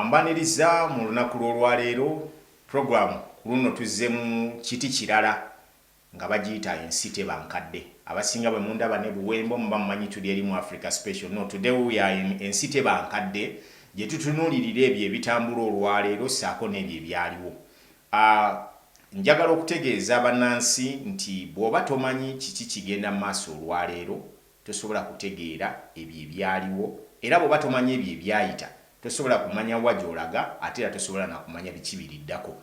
ambaniriza mu lunaku lw'olwaleero program luno tuzze mu kiti kirala nga bagiyita ensi tebankadde. Abasinga bwe mundaba ne Buwembo muba mumanyi tuli eri mu Africa Special. No, today we are in ensi tebankadde gye tutunuulirira ebyo ebitambula olwaleero ssaako n'ebyo ebyaliwo. Njagala okutegeeza bannansi nti bw'oba tomanyi kiki kigenda mu maaso olwaleero tosobola kutegeera ebyo ebyaliwo, era bw'oba tomanyi ebyo ebyayita tosobola kumanya wa gy'olaga ate era tosobola na kumanya biki biriddako.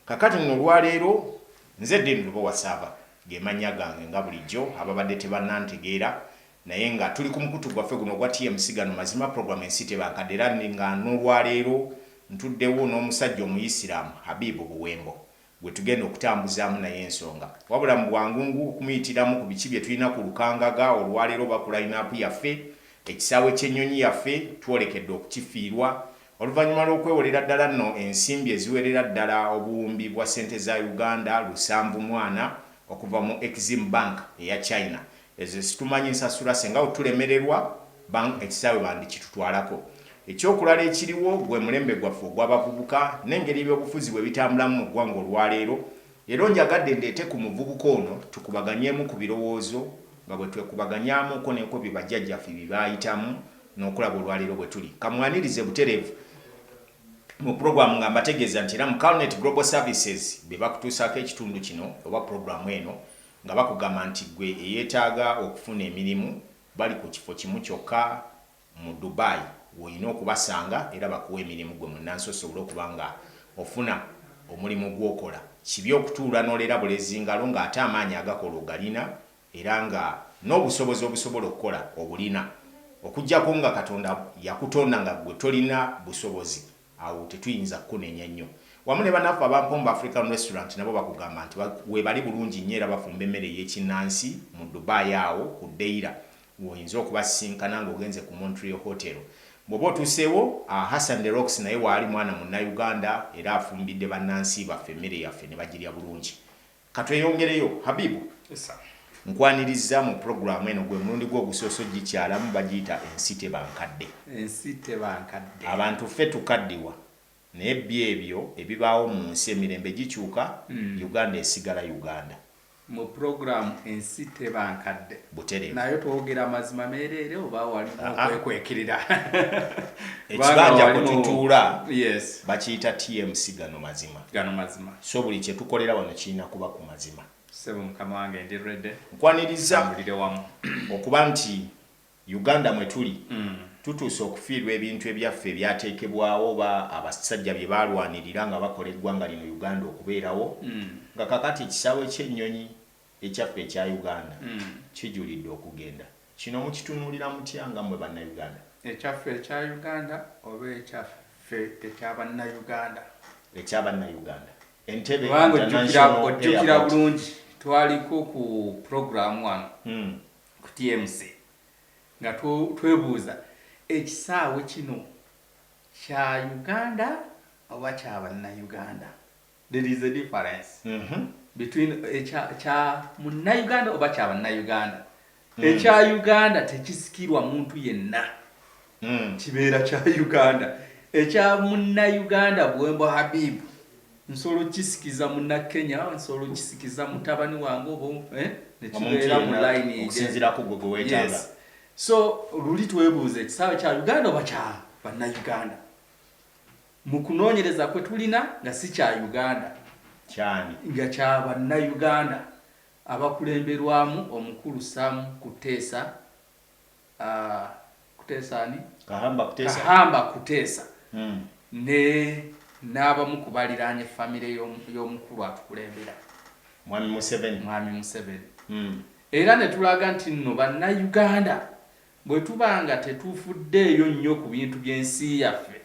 Kakati nno olwaleero nze Dean Lubowa Sava ge mannya gange nga bulijjo ababadde tebannantegeera naye nga tuli ku mukutu gwaffe guno ogwa TMC gano mazima program ensi tebankadde era nga n'olwaleero ntuddewo n'omusajja omuyisiraamu Habibu Buwembo gwe tugenda okutambuzaamu naye ensonga. Wabula mu bwangungu okumuyitiramu ku biki bye tulina ku lukangaga olwaleero bakula linaapu yaffe, ekisaawe ky'ennyonyi yaffe twolekedde okukifiirwa oluvannyuma lw'okwewolera ddala nno ensimbi eziwerera ddala obuwumbi bwa ssente za Uganda lusanvu mwana okuva mu Exim Bank eya China. Ezo situmanyi nsasula senga otulemererwa bank ekisaawe bandikitutwalako. Ekyokulala ekiriwo gwe mulembe gwaffe ogw'abavubuka n'engeri ebyobufuzi bwe bitambulamu mu ggwanga olwaleero. Era njagadde ndeete ku muvubuka ono tukubaganyeemu ku birowoozo nga bwe twekubaganyaamuko neko bye bajjajjaffe bye baayitamu n'okulaba olwaleero bwe tuli. Kamwanirize butereevu mu programu nga mbategeeza nti era mu Calnet Global Services be bakutuusaako ekitundu kino oba programu eno nga bakugamba nti gwe eyeetaaga okufuna emirimu bali ku kifo kimu kyokka mu Dubai woyina okubasanga era bakuwa emirimu gwe munnansi osobole okuba nga ofuna omulimu gw'okola. Kibi okutuula n'olera bulezi ngalo ng'ate amaanyi agakola ogalina era nga n'obusobozi obusobola okukola obulina okuggyako nga Katonda yakutonda nga gwe tolina busobozi awo tetuyinza kukunenya nnyo. Wamu ne bannaffe abampomba African Restaurant nabo bakugamba nti weebali bulungi nnyo era bafumba emmere ey'ekinnansi mu Dubai awo ku Deira woyinza okubasinkana ng'ogenze ku Montreal Hotel. Bw'oba otuuseewo Hassan the Rocks naye waali mwana munnayuganda era afumbidde bannansi baffe emmere yaffe ne bagirya bulungi. Katweyongereyo Habibu. Yes, sir. Nkwaniriza mu programu eno gwe mulundi gw'ogusooso gikyalamu bagiyita ensi tebankadde. Ensi tebankadde. Abantu ffe tukaddiwa naye byebyo ebibaawo mu nsi emirembe gikyuka Uganda esigala Uganda. Mu programu ensi tebankadde. Butereevu. Nayo twogera mazima meerere oba wali okwekwekirira. Ekibanja kwe tutuula yes. bakiyita TMC gano mazima. Gano mazima. So buli kye tukolera wano kirina kuba ku mazima. Sebo mukama wange ndi ready. Nkwaniriza wamu okuba nti Uganda mwe tuli tutuuse okufiirwa ebintu ebyaffe ebyateekebwawo oba abasajja bye baalwanirira nga bakola eggwanga lino Uganda okubeerawo nga kakati ekisaawe ky'ennyonyi ekyaffe ekya Uganda kijulidde okugenda. Kino mukitunuulira mutya nga mmwe bannayuganda? Ekyaffe ekya Uganda oba ekyaffe eky'abannayuganda? Eky'abannayuganda. Entebe ojjukira bulungi twaliko ku programu wano ku TMC nga twebuuza ekisaawe kino kya Uganda oba kya bannayuganda? There is a difference between kya munnayuganda oba kya bannayuganda. Ekya Uganda tekisikirwa muntu yenna kibeera kya Uganda. Ekya munnayuganda Buwembo Habibu nsolo kisikiza munna Kenya, nsolo kisikiza mutabani wange obo nekibeera mu line okusinziira ku gwe weetaaga. Yes. So luli twebuuza ekisaawe kya Uganda oba kya bannayuganda? Mu kunoonyereza kwe tulina nga si kya Uganda kyani nga kya bannayuganda abakulemberwamu omukulu Sam Kuteesa Kuteesa Kahamba Kuteesa ne n'abamu ku baliraanye famire y'omukulu atukulembera Mwami Museveni. Era ne tulaga nti nno bannayuganda bwe tubanga tetuufuddeeyo nnyo ku bintu by'ensi yaffe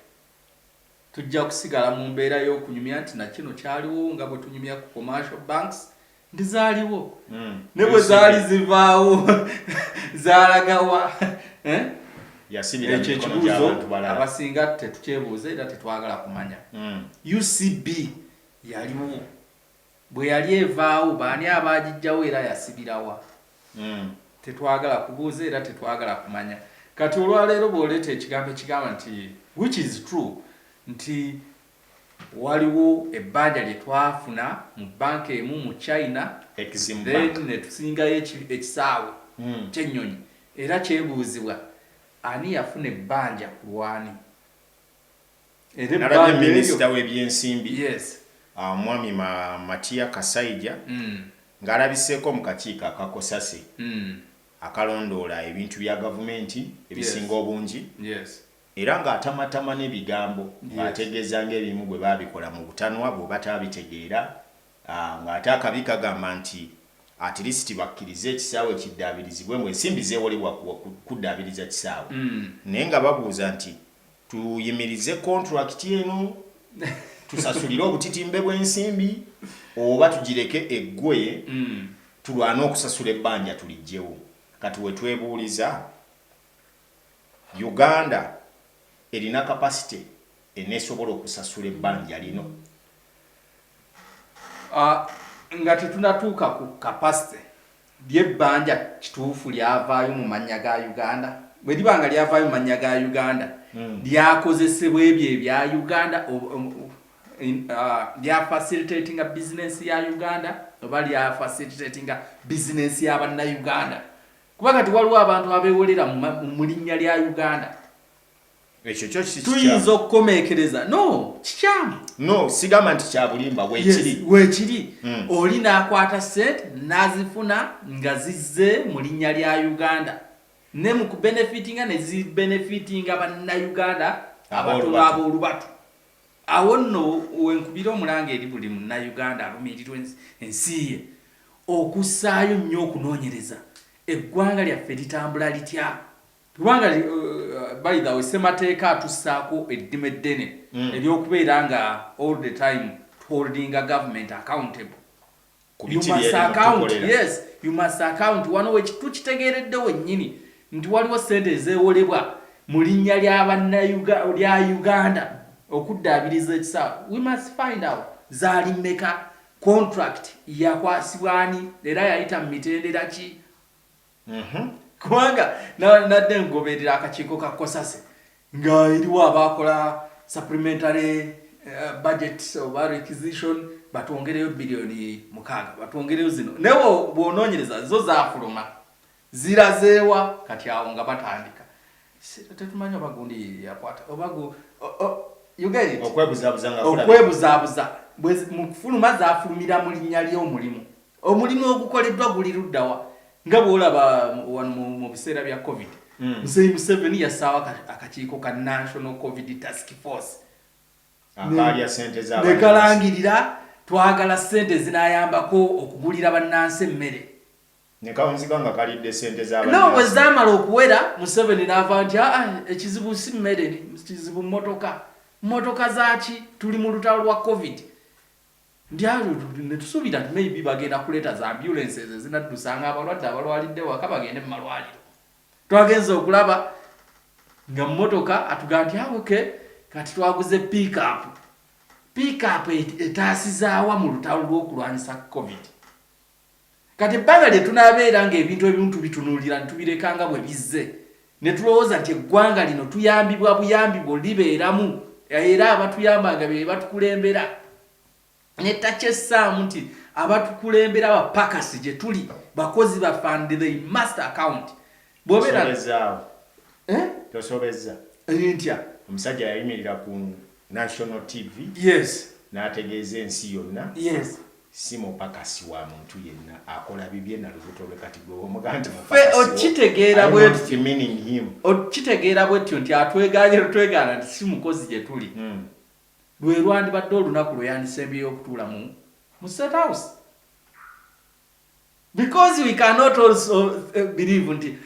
tujja kusigala mu mbeera y'okunyumya nti na kino kyaliwo nga bwe tunyumya ku commercial banks ndi zaaliwo ne bwe zaali zivaawo zaalagawa ekyo ekibuuzo abasinga tetukyebuuza era tetwagala kumanya. UCB yaliwo bwe yali evaawo baani abaagijjawo era yasibirawa tetwagala kubuuza era tetwagala kumanya. Kati olwaleero bw'oleeta ekigambo ekigamba nti which is true nti waliwo ebbanja lye twafuna mu banka emu mu China then ne tusingayo ekisaawe ky'ennyonyi era kyebuuzibwa ani yafuna ebbanja ku lwani era minisita w'ebyensimbi yes mwami Matia Kasaija ng'alabiseeko mu kakiiko akakosase akalondoola ebintu bya gavumenti ebisinga obungi era ng'atamatama n'ebigambo ng'ategeeza ng'ebimu bwe baabikola mu butanwa bwe batabitegeera ng'ate akabi kagamba nti at least bakkirize ekisaawe kiddaabirizibwe mwe ensimbi zeewolebwa kuddaabiriza kisaawe naye nga babuuza nti tuyimirize contract eno tusasulire obutitimbe bw'ensimbi oba tugireke eggwe tulwane okusasula ebbanja tulijjewo kati we twebuuliza Uganda erina capacity enesobola okusasula ebbanja lino nga tetunatuuka ku capacity ly'ebbanja kituufu lyavaayo mu mannya ga Uganda bwe liba nga lyavaayo mu mannya ga Uganda lyakozesebwa ebyo ebya Uganda lya facilitating business ya Uganda oba lya facilitating business y'Abannayuganda kuba kati waliwo abantu abeewolera mu linnya lya Uganda ekyo kyo tuyinza okukomeekereza no kikyamu no sigamba nti kya bulimba weekiri oli n'akwata sente n'azifuna nga zizze mu linnya lya Uganda ne mu kubenefitinga ne zibenefitinga Bannayuganda abatono ab'olubatu awo nno wenkubira omulanga eri buli Munnayuganda alumirirwa ensi ye okussaayo nnyo okunoonyereza eggwanga lyaffe litambula litya kubanga by the way ssemateeka atussaako eddimu eddene ery'okubeera nga all the time holding a government accountable you must account wano we tukitegeeredde wennyini nti waliwo ssente ezeewolebwa mu linnya lya Uganda okuddaabiriza ekisaawe we must find out zaali mmeka contract yakwasibwani era yayita mu mitendera ki kubanga nadde ngoberera akakiiko ka kosase nga eriwo abakola supplementary budget oba requisition batwongereyo bilioni 6 batwongereyo zino naye bw'onoonyereza zo zaafuluma zirazeewa kati awo nga batandika tetumanyi obagundi yakwata obagu okwebuzaabuza mu kufuluma zaafulumira mu linnya ly'omulimu omulimu ogukoleddwa guli luddawa nga bw'olaba mu biseera bya covid Museveni Museveni yassaawo akakiiko ka National COVID Task Force nekalangirira twagala ssente zinaayambako okugulira bannansi emmere no bwe zaamala okuwera Museveni n'ava nti ekizibu si mmere kizibu mmotoka zaaki tuli mu lutalo lwa covid netusuubira nti maybe bagenda kuleeta za ambulances ezinaddusanga abalwadde abalwalidde waka bagende mu malwaliro twagenza okulaba nga mmotoka atugaa nti okay kati twaguze pick up etaasizaawa mu lutalo lw'okulwanyisa covid kati ebbanga lye tunaabeera ng'ebintu ebimu tubitunuulira ntubireka nga bwe bizze ne tulowooza nti eggwanga lino tuyambibwa buyambi bw'olibeeramu era abatuyambanga be batukulembera ne takyessaamu nti abatukulembera abapakasi gye tuli bakozi ba fund they must account bw'obeera tosobezza ntya omusajja yayimirira ku National TV n'ategeeza ensi yonna si mupakasi wa muntu yenna akola bibye na lubuto lwe kati gwe omuganda okitegeera bwetyo nti atwegaana nti si mukozi gye tuli lwe lwandibadde olunaku lwe yandisembyeyo okutuula mu State House because we cannot also believe nti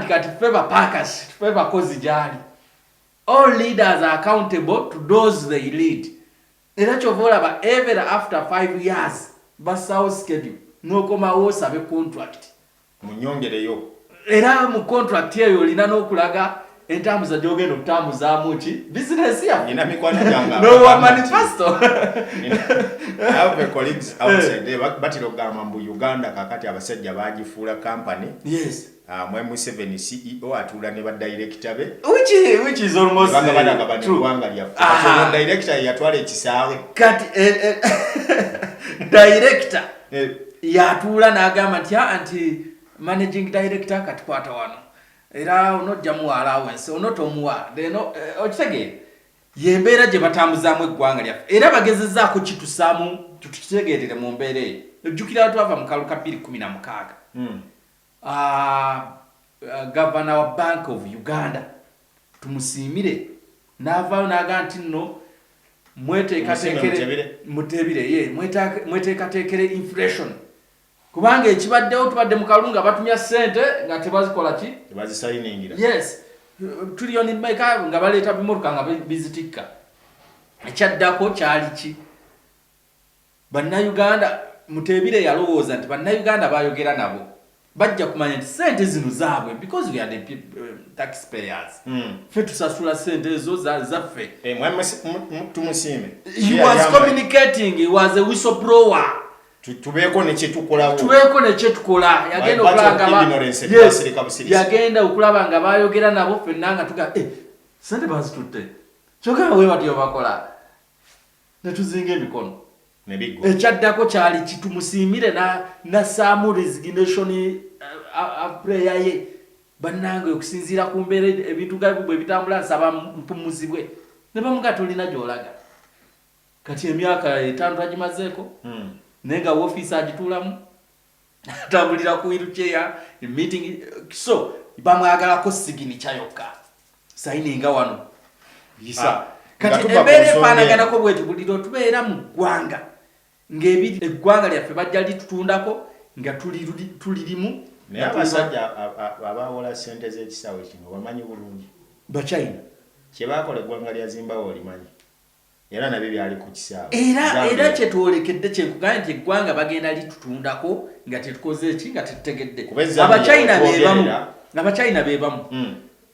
kati ffe bapakasi ffe bakozi gyali all leaders are accountable to those they lead era kyova olaba ever after 5 years basawo schedule n'okomawo osabe contract munyongereyo era mu contract eyo olina n'okulaga entambuza gy'ogenda okutambuzaamu ki bizinesi yaffe ina mikwano gyange nowa manifesto I have colleagues outside there batira okugamba mbu Uganda kakati abasajja bagifuula company Museveni CEO atuula ne badirector be which is almost true. Director yatwala ekisaawe kati director yatuula n'agamba nti managing director kati kwata wano era onojja muwa allowance onotomuwa okitegeera yembeera gye batambuzaamu eggwanga lyaffe era bagezezzaako kitusaamu tukitegeerere mu mbeera eyo ojjukira twava mu kaluka 2016 governor wa Bank of Uganda tumusiimire n'avaayo n'agamba nti nno mweteekateekere inflation kubanga ekibaddewo tubadde mu kalunga batumya ssente nga tebazikola ki tebazisayiningira yes trillion meka nga baleeta bimotoka nga bizitikka ekyaddako kyali ki bannayuganda Mutebire yalowooza nti bannayuganda bayogera nabo bajja kumanya nti ssente zino zaabwe because we are the taxpayers ffe tusasula ssente ezo zaffe tumusiime he was communicating, he was a whistleblower tubeeko ne kyetukola yagenda okulaba nga bayogera nabo ffenna nga tuga ssente bazitutte kyokka we batyo bakola ne tuzinga emikono ekyaddako kyali kitumusiimire nassaamu resignation prayer ye bannange okusinziira ku mbeera ebintu bwe bitambula nsaba mpumuzibwe ne bamuga tolina gy'olaga kati emyaka 5 tagimazeeko naye nga woofiisi agituulamu atambulira ku wheelchair meeting so bamwagalako siginicha yokka sayininga wano yisa kati embeera efaanaganako bweti buliro tubeera mu ggwanga ng'ebiri eggwanga lyaffe bajja litutundako nga tulirimu naye abasajja abawola ssente z'ekisaawe kino bamanyi bulungi Bachina kyebakola eggwanga lya Zimbabwe olimanyi era nabyo byali ku kisaawe era kyetwolekedde kyekugambye nti eggwanga bagenda litutundako nga tetukoze eki nga tetutegedde abachina be bamu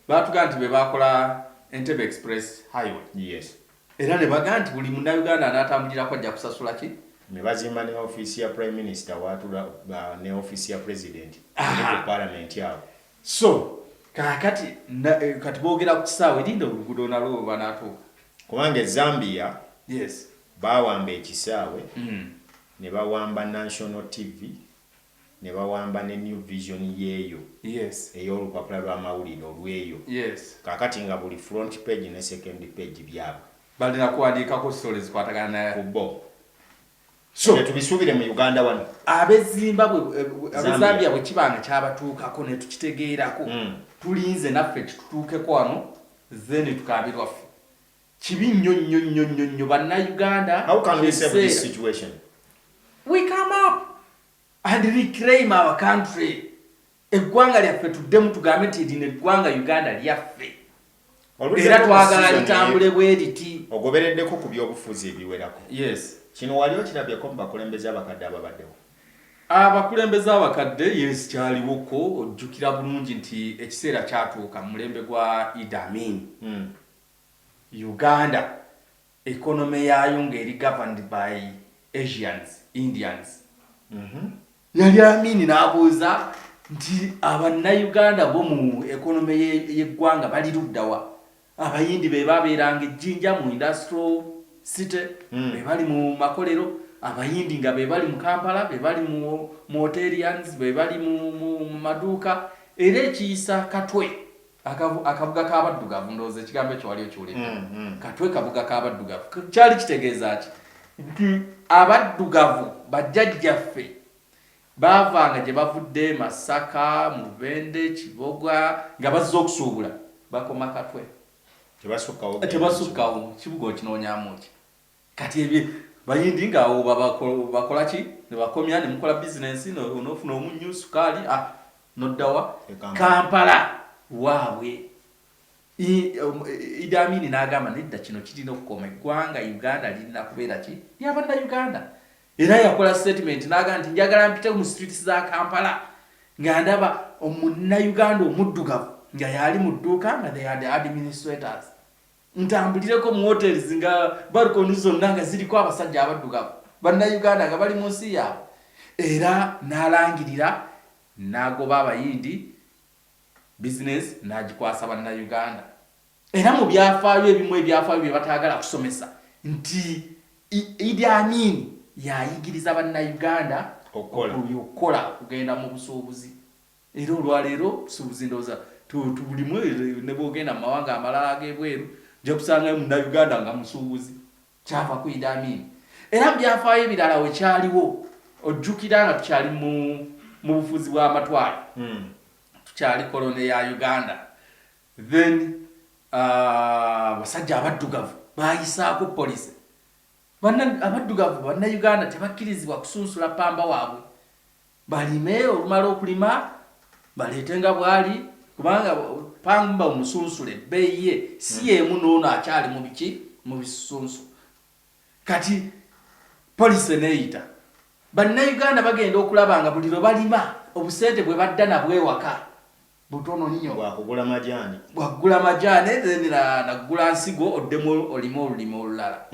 batugamba nti be bakola Entebbe Express Highway yes era ne bagamba nti buli munnayuganda anaatambulirako ajja kusasula ki ne bazimba ne office ya prime minister watula ne office ya president ne parliament yao so kati boogera ku kisaawe linda oluguudo nalwo banaatuuka kubanga Zambia yes bawamba ekisaawe ne bawamba National TV ne bawamba ne New Vision yeeyo yes ey'olupapula lw'amawulire olweyo yes kakati nga buli front page ne second page byabwe balina kuwandiikako stories zikwatagana ku bo so tubisuubire mu Uganda wano abezambia bwe kibanga kyabatuukako ne tukitegeerako tulinze naffe kitutuukeko wano then tukaabirwaffe kibi nnyo bannayuganda. How can we save this situation? We come up and reclaim our country. Eggwanga lyaffe tuddemu tugambe nti lino eggwanga Uganda lyaffe era twagala litambule bwe liti ogobereddeko ku byobufuzi ebiwerako. Yes. Kino wali okirabyeko mu bakulembeze abakadde ababaddewo? Abakulembeze abakadde yes kyaliwoko ojjukira bulungi nti ekiseera kyatuuka mulembe gwa Idi Amin. Uganda economy yayo ng'eri governed by Asians, Indians. Yali Amin n'abuuza nti abannayuganda bo mu economy y'eggwanga bali luddawa? Abayindi be babeeranga ejjinja mu industrial city, be bali mu makolero, abayindi nga be bali mu Kampala, be bali mu hotelians, be bali mu maduuka, era ekiyisa Katwe akabuga k'abaddugavu ndowooza ekigambo ekyo wali okiwulira. Katwe kabuga k'abaddugavu kyali kitegeeza ki nti abaddugavu bajjajjaffe baavanga gye bavudde Masaka, Mubende, Kiboga nga bazze okusuubula bakoma Katwe. Tebasukkawo kibuga okinoonyaamu ki kati ebyo bayindi nga awo bakola ki ne bakomya ne mukola bizinensi n'ofuna omunnyu sukaali noddawa Kampala waabwe. Idi Amin n'agamba nedda kino kirina okukoma eggwanga Uganda lirina kubeera ki ly'abannayuganda. Era yakola statement n'agamba nti njagala mpite mu streets za Kampala nga ndaba omunnayuganda omuddugavu nga yali mu dduuka nga they had administrators. Ntambulireko mu hotels nga balcony zonna nga ziriko abasajja abaddugavu bannayuganda nga bali mu nsi yaabwe. Era n'alangirira n'agoba abayindi business n'agikwasa bannayuganda. Era mu byafaayo ebimu ebyafaayo bye bataagala kusomesa nti Idi Amin yayigiriza bannayuganda okukola kugenda mu busuubuzi. Era olwaleero busuubuzi ndowooza tubulimu ne bwogenda mu mawanga amalala ag'ebweru ojja kusanga munnayuganda nga musuubuzi kyava ku Idi Amin. Era byafaayo ebirala wekyaliwo ojjukira nga tukyali mu bufuzi bw'amatwale tukyali kolone ya Uganda. Then basajja abaddugavu bayisaako polisi. Abaddugavu bannayuganda tebakkirizibwa kusunsula pamba waabwe. Balime olumala okulima baleetenga bwali kubanga pamba omusunsule ebbeeyi ye si yeemu n'ono akyali mu biki mu bisunsu. Kati polisi neeyita bannayuganda bagenda okulaba nga buli lwe balima obusente bwe badda nabwewaka butono nnyo. Bwakugula majaani then nagula nsigo oddemu olimo olulimo olulala.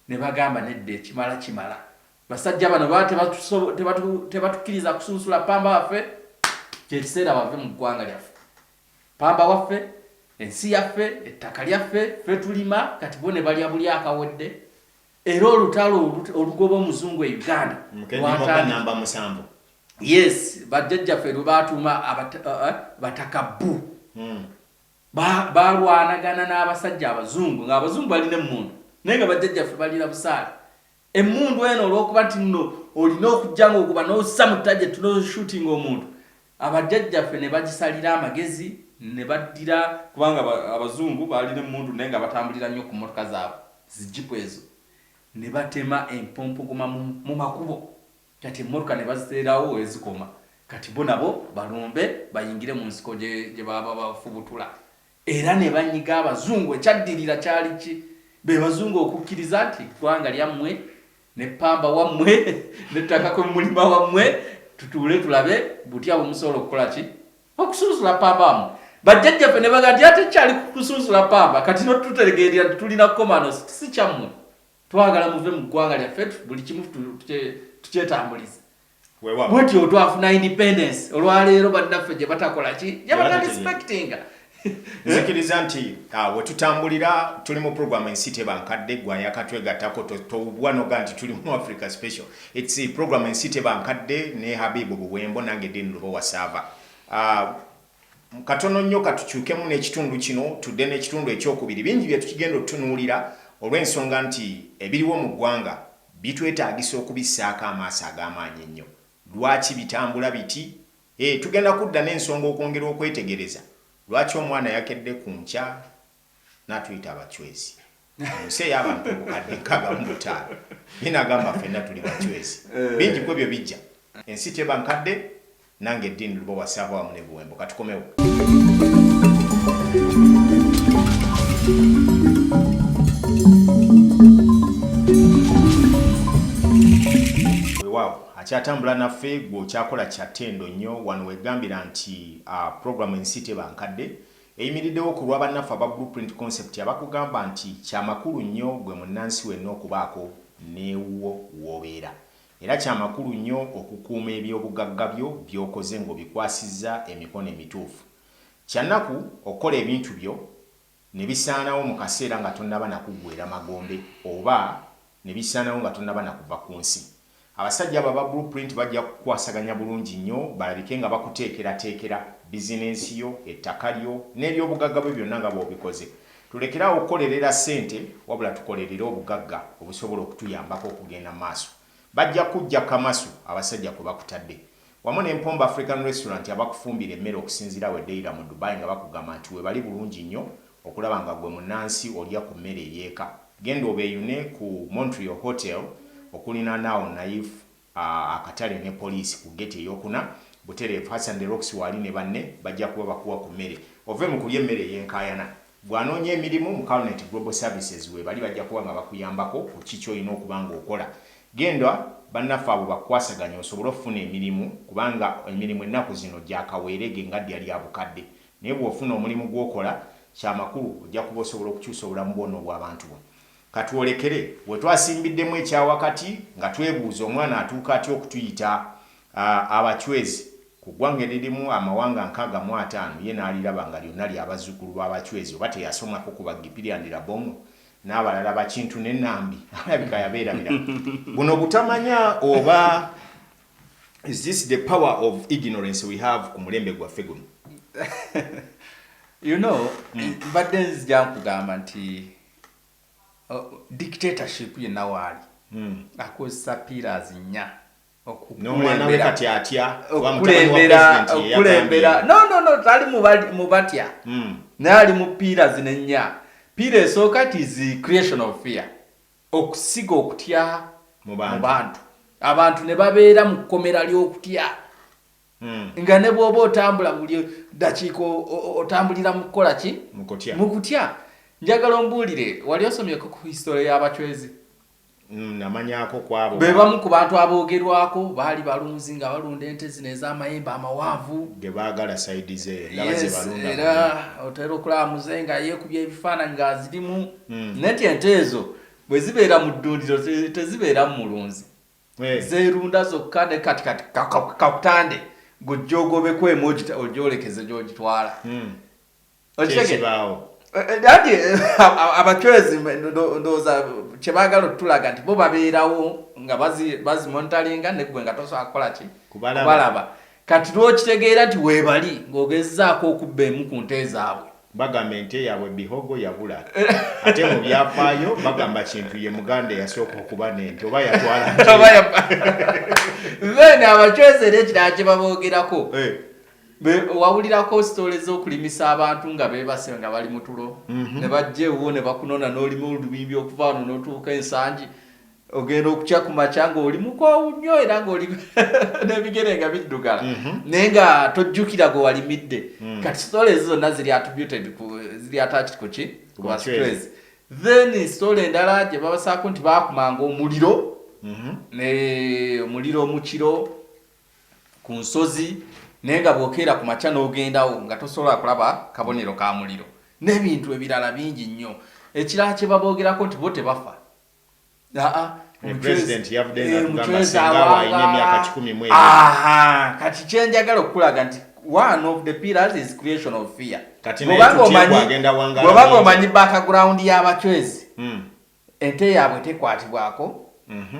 Ne bagamba nedda ekimala. Basajja bano tebatukkiriza kusunsula pamba waffe kyekiseera bave mu ggwanga lyaffe. Pamba waffe, ensi yaffe, ettaka lyaffe, ffe tulima kati bo ne balya buli akawedde. Era olutalo olugoba omuzungu e Uganda namba 7. Yes, bajjajjaffe lwe baatuuma batakabbu. Balwanagana n'abasajja abazungu ng'abazungu balina emmundu naye nga bajjajjaffe balina busaala. Emmundu eno olw'okuba nti nno olina okujja ng'okuba n'ossa mu target n'oshooting omuntu. Abajjajjaffe ne bagisalira amagezi ne baddira kubanga abazungu balina emmundu naye nga batambulira nnyo ku mmotoka zaabwe zijipu ezo. Ne batema empompogoma mu makubo. Kati emmotoka ne baziteerawo ezikoma. Kati bo nabo balumbe bayingire mu nsiko gye baba bafubutula. Era ne banyiga abazungu ekyaddirira kyali ki? Be bazungu okukkiriza nti ggwanga lyammwe ne pamba wammwe n'ettaka kwe mulima wammwe tutuule tulabe butya bumusobola okukola ki? Okusunsula pamba wammwe. Bajjajjaffe ne baga nti ate kyali kusunsula pamba kati notutegeerera tulina komano si kyammwe. Twagala muve mu ggwanga lyaffe buli kimu tukyetambulize. Bwetyo twafuna independence olwaleero bannaffe gye batakola ki? Gye batarespectinga. Nzikiriza nti we tutambulira tuli mu program ensi tebankadde gwa yakatwegattako tobwanoga nti tuli mu Africa Special. It's a program ensi tebankadde ne Habibu Buwembo nange Dean Lubowa Sava. Katono nnyo katukyukemu n'ekitundu kino tudde n'ekitundu ekyokubiri bingi bye tukigenda otunuulira olw'ensonga nti ebiriwo mu ggwanga bitwetaagisa okubissaako amaaso ag'amaanyi ennyo. Lwaki bitambula biti? Tugenda kudda n'ensonga okwongera okwetegereza. Lwaki omwana yakedde ku nkya n'atuyita abachwezi? Nse y'abantu obukadde 65 binagamba ffenna tuli bachwezi. Bingi ku ebyo bijja. Ensi tebankadde nange Dean Lubowa Sava wamu ne Buwembo. Katukomewo. Wow. Akyatambula naffe gw'okyakola kya ttendo nnyo wano wegambira nti program ensi tebankadde eyimiriddewo ku lwa bannaffe aba Blueprint Concept abakugamba nti kyamakulu nnyo gwe munnansi wenna okubaako neewuwo w'obeera. Era kyamakulu nnyo okukuuma ebyobugagga byo by'okoze ng'obikwasizza emikono emituufu. Kyannaku okukola ebintu byo ne bisaanawo mu kaseera nga tonnaba nakuggweera magombe oba ne bisaanawo nga tonnaba nakuva ku nsi. Abasajja aba Blueprint bajja kukwasaganya bulungi nnyo balabike nga bakuteekerateekera bizinensi yo, ettaka lyo n'ebyobugagga bwe byonna nga bw'obikoze. Tulekeraawo okukolerera ssente wabula tukolerera obugagga obusobola okutuyambako okugenda mu maaso. Bajja kujja kamasu abasajja kwe bakutadde. Wamu n'Empombo African Restaurant abakufumbira emmere okusinziira weddeeyira mu Dubai nga bakugamba nti webali bulungi nnyo okulaba nga gwe munnansi olya ku mmere eyeeka. Genda obeeyune ku Montreal Hotel okulina naawo Naif akatale ne poliisi ku geti ey'okuna butereevu Hassan de Rocks wali ne banne bajja kuba bakuwa ku mmere. Ove mu kulya emmere ey'enkaayana. Bw'anoonya emirimu mu Calnet Global Services we bali bajja kuba nga bakuyambako ku kiki olina okuba ng'okola. Genda bannaffe abo bakwasaganya osobole okufuna emirimu kubanga emirimu ennaku zino gyakaweerege nga ddya lya bukadde. Naye bw'ofuna omulimu gw'okola kyamakulu ojja kuba osobola okukyusa obulamu bwonna obw'abantu bo. Katwolekere we twasimbiddemu ekyawakati nga twebuuza omwana atuuka atya okutuyita abachwezi ku ggwanga eririmu amawanga 65 ye n'aliraba nga lyonna ly'abazzukulu b'abachwezi oba teyasomako ku Bagipiri Rabomo n'abalala Bakintu ne Nambi alabika yabeerabira buno butamanya oba is this the power of ignorance we have ku mulembe gwaffe guno? You know, mbadde nzija nkugamba nti dictatorship yenna waali akozesa pillars 4 n'omwana we kati atya okulembera no tali mu batya naali mu pillars 4. Pillar esooka is creation of fear, okusiga okutya mu bantu abantu ne babeera mu kkomera ly'okutya nga ne bw'oba otambula buli dakiika otambulira mu kukola ki mu kutya. Njagala ombuulire, wali osomyeko ku history y'abachwezi? Namanyako kwabo be bamu ku bantu aboogerwako baali balunzi nga balunda ente zino ez'amayembe amawanvu ge baagala saidi ze labaze balunda era otera okulaba muze nga yeekubya ebifaananyi ng'azirimu neti ente ezo bwe zibeera mu ddundiro tezibeera mu mulunzi zeerunda zokka ne katikati kakutande gujja ogobeko emoji ogyolekeze gy'ogitwala okitegeera dadi abachwezi ndowooza kye baagala otulaga nti bo babeerawo nga bazimonitalinga negwe nga tosobola kukola ki kubalaba kati lwokitegeera nti weebali ng'ogezzaako okubba emu ku nte zaabwe bagamba ente yaabwe bihogo yabula ate mu byafaayo bagamba Kintu ye Muganda eyasooka okuba n'ente oba yatwala then abachwezi era ekirala kye baboogerako wawulirako stories z'okulimisa abantu nga beebase nga bali mu tulo ne bajja ewuwo ne bakunona n'olimu olubimbi okuva wano n'otuuka ensangi ogenda okukya ku makya ng'olimuko nnyo era ng'oli n'ebigere nga biddugala naye nga tojjukira gwe walimidde. Kati stories zonna ziri attributed ziri attached ku ki ku stress. Then story endala gye babasaako nti baakumanga omuliro ne omuliro mu kiro ku nsozi naye nga bw'okeera ku makya n'ogendawo nga tosobola kulaba kabonero ka muliro n'ebintu ebirala bingi nnyo. Ekirala kye baboogerako nti bo tebafa. President yavudde n'atugamba singa wayina emyaka 10 kati kye njagala okulaga nti one of the pillars is creation of fear. Bw'obanga omanyi background y'abachwezi ente yaabwe tekwatibwako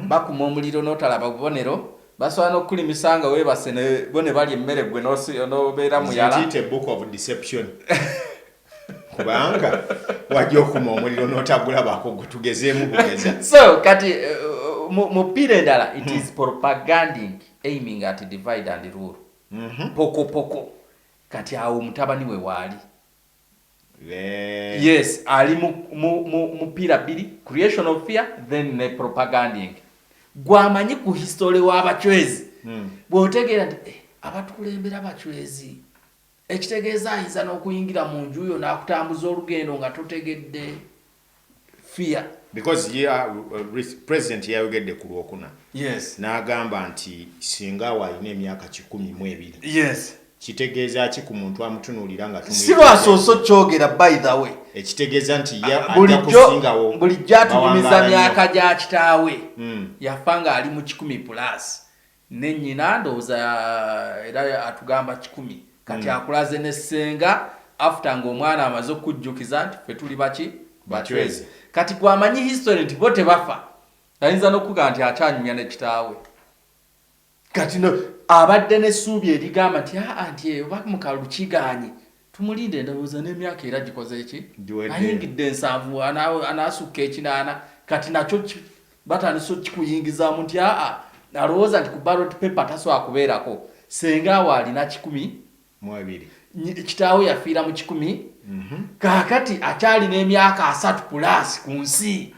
bakuma omuliro n'otalaba bubonero basobola n'okukulimisa nga weebase ne bo ne balya emmere gwe n'obeera muyala. It's a book of deception. Kubanga wajja okuma omuliro n'otagulabako gwe tugezeemu bugeza. So kati mu pira endala it is propaganding aiming at divide and rule. Poko kati awo mutabani we waali. Yes, ali mu pira biri creation of fear then ne propaganding. Gwamanyi ku history w'abachwezi bw'otegeera nti abatukulembera abachwezi ekitegeeza ayinza n'okuyingira mu nju yo n'akutambuza olugendo nga totegedde fear because president yayogedde ku Lwokuna n'agamba nti singa waalina emyaka 12 kitegeeza ki ku muntu amutunuulira nga si lwasooso kyogera by the way ekitegeeza nti ajja kusingawo bulijjo atulumiza myaka gya kitaawe yafa nga ali mu 10+ ne nnyina ndowooza era atugamba 10 kati akulaze n'essenga after ng'omwana amaze okujjukiza nti ffe tuli baki bachwezi. Kati gwamanyi history nti bo tebafa ayinza n'okugamba nti akyanyumya ne kitaawe kati no abadde n'essuubi erigamba nti nti oba mukalu kiganye tumulinde ndowooza n'emyaka era gikoze eki ayingidde 7 anaasukka ekinaana kati nakyo batandise okikuyingizaamu nti alowooza nti ku ballot paper tasobola kubeerako senga awo alina 12 kitaawe yafiira mu 10 kaakati akyalina emyaka 3+ ku nsi.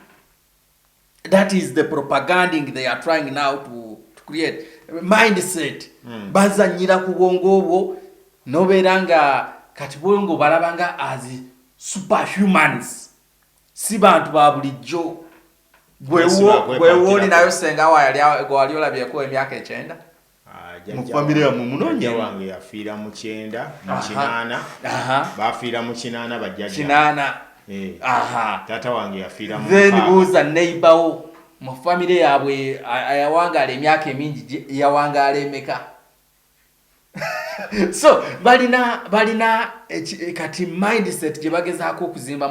That is the propaganding they are trying now to create mindset. Bazanyira ku bwongo obwo nobeera nga kati bwongo balabanga as superhumans si bantu ba bulijjo. Gwewo nayo senga wali olabyeko emyaka 9 mu family ya mumunonye wange yafiira mu 9 mu 8 bafiira mu 8 bajjajja 8 tata wange yafiira mu then buuza neighbor wo mu family yaabwe ayawangaala emyaka emingi yawangaala emeka So balina kati mindset gye bagezaako okuzimba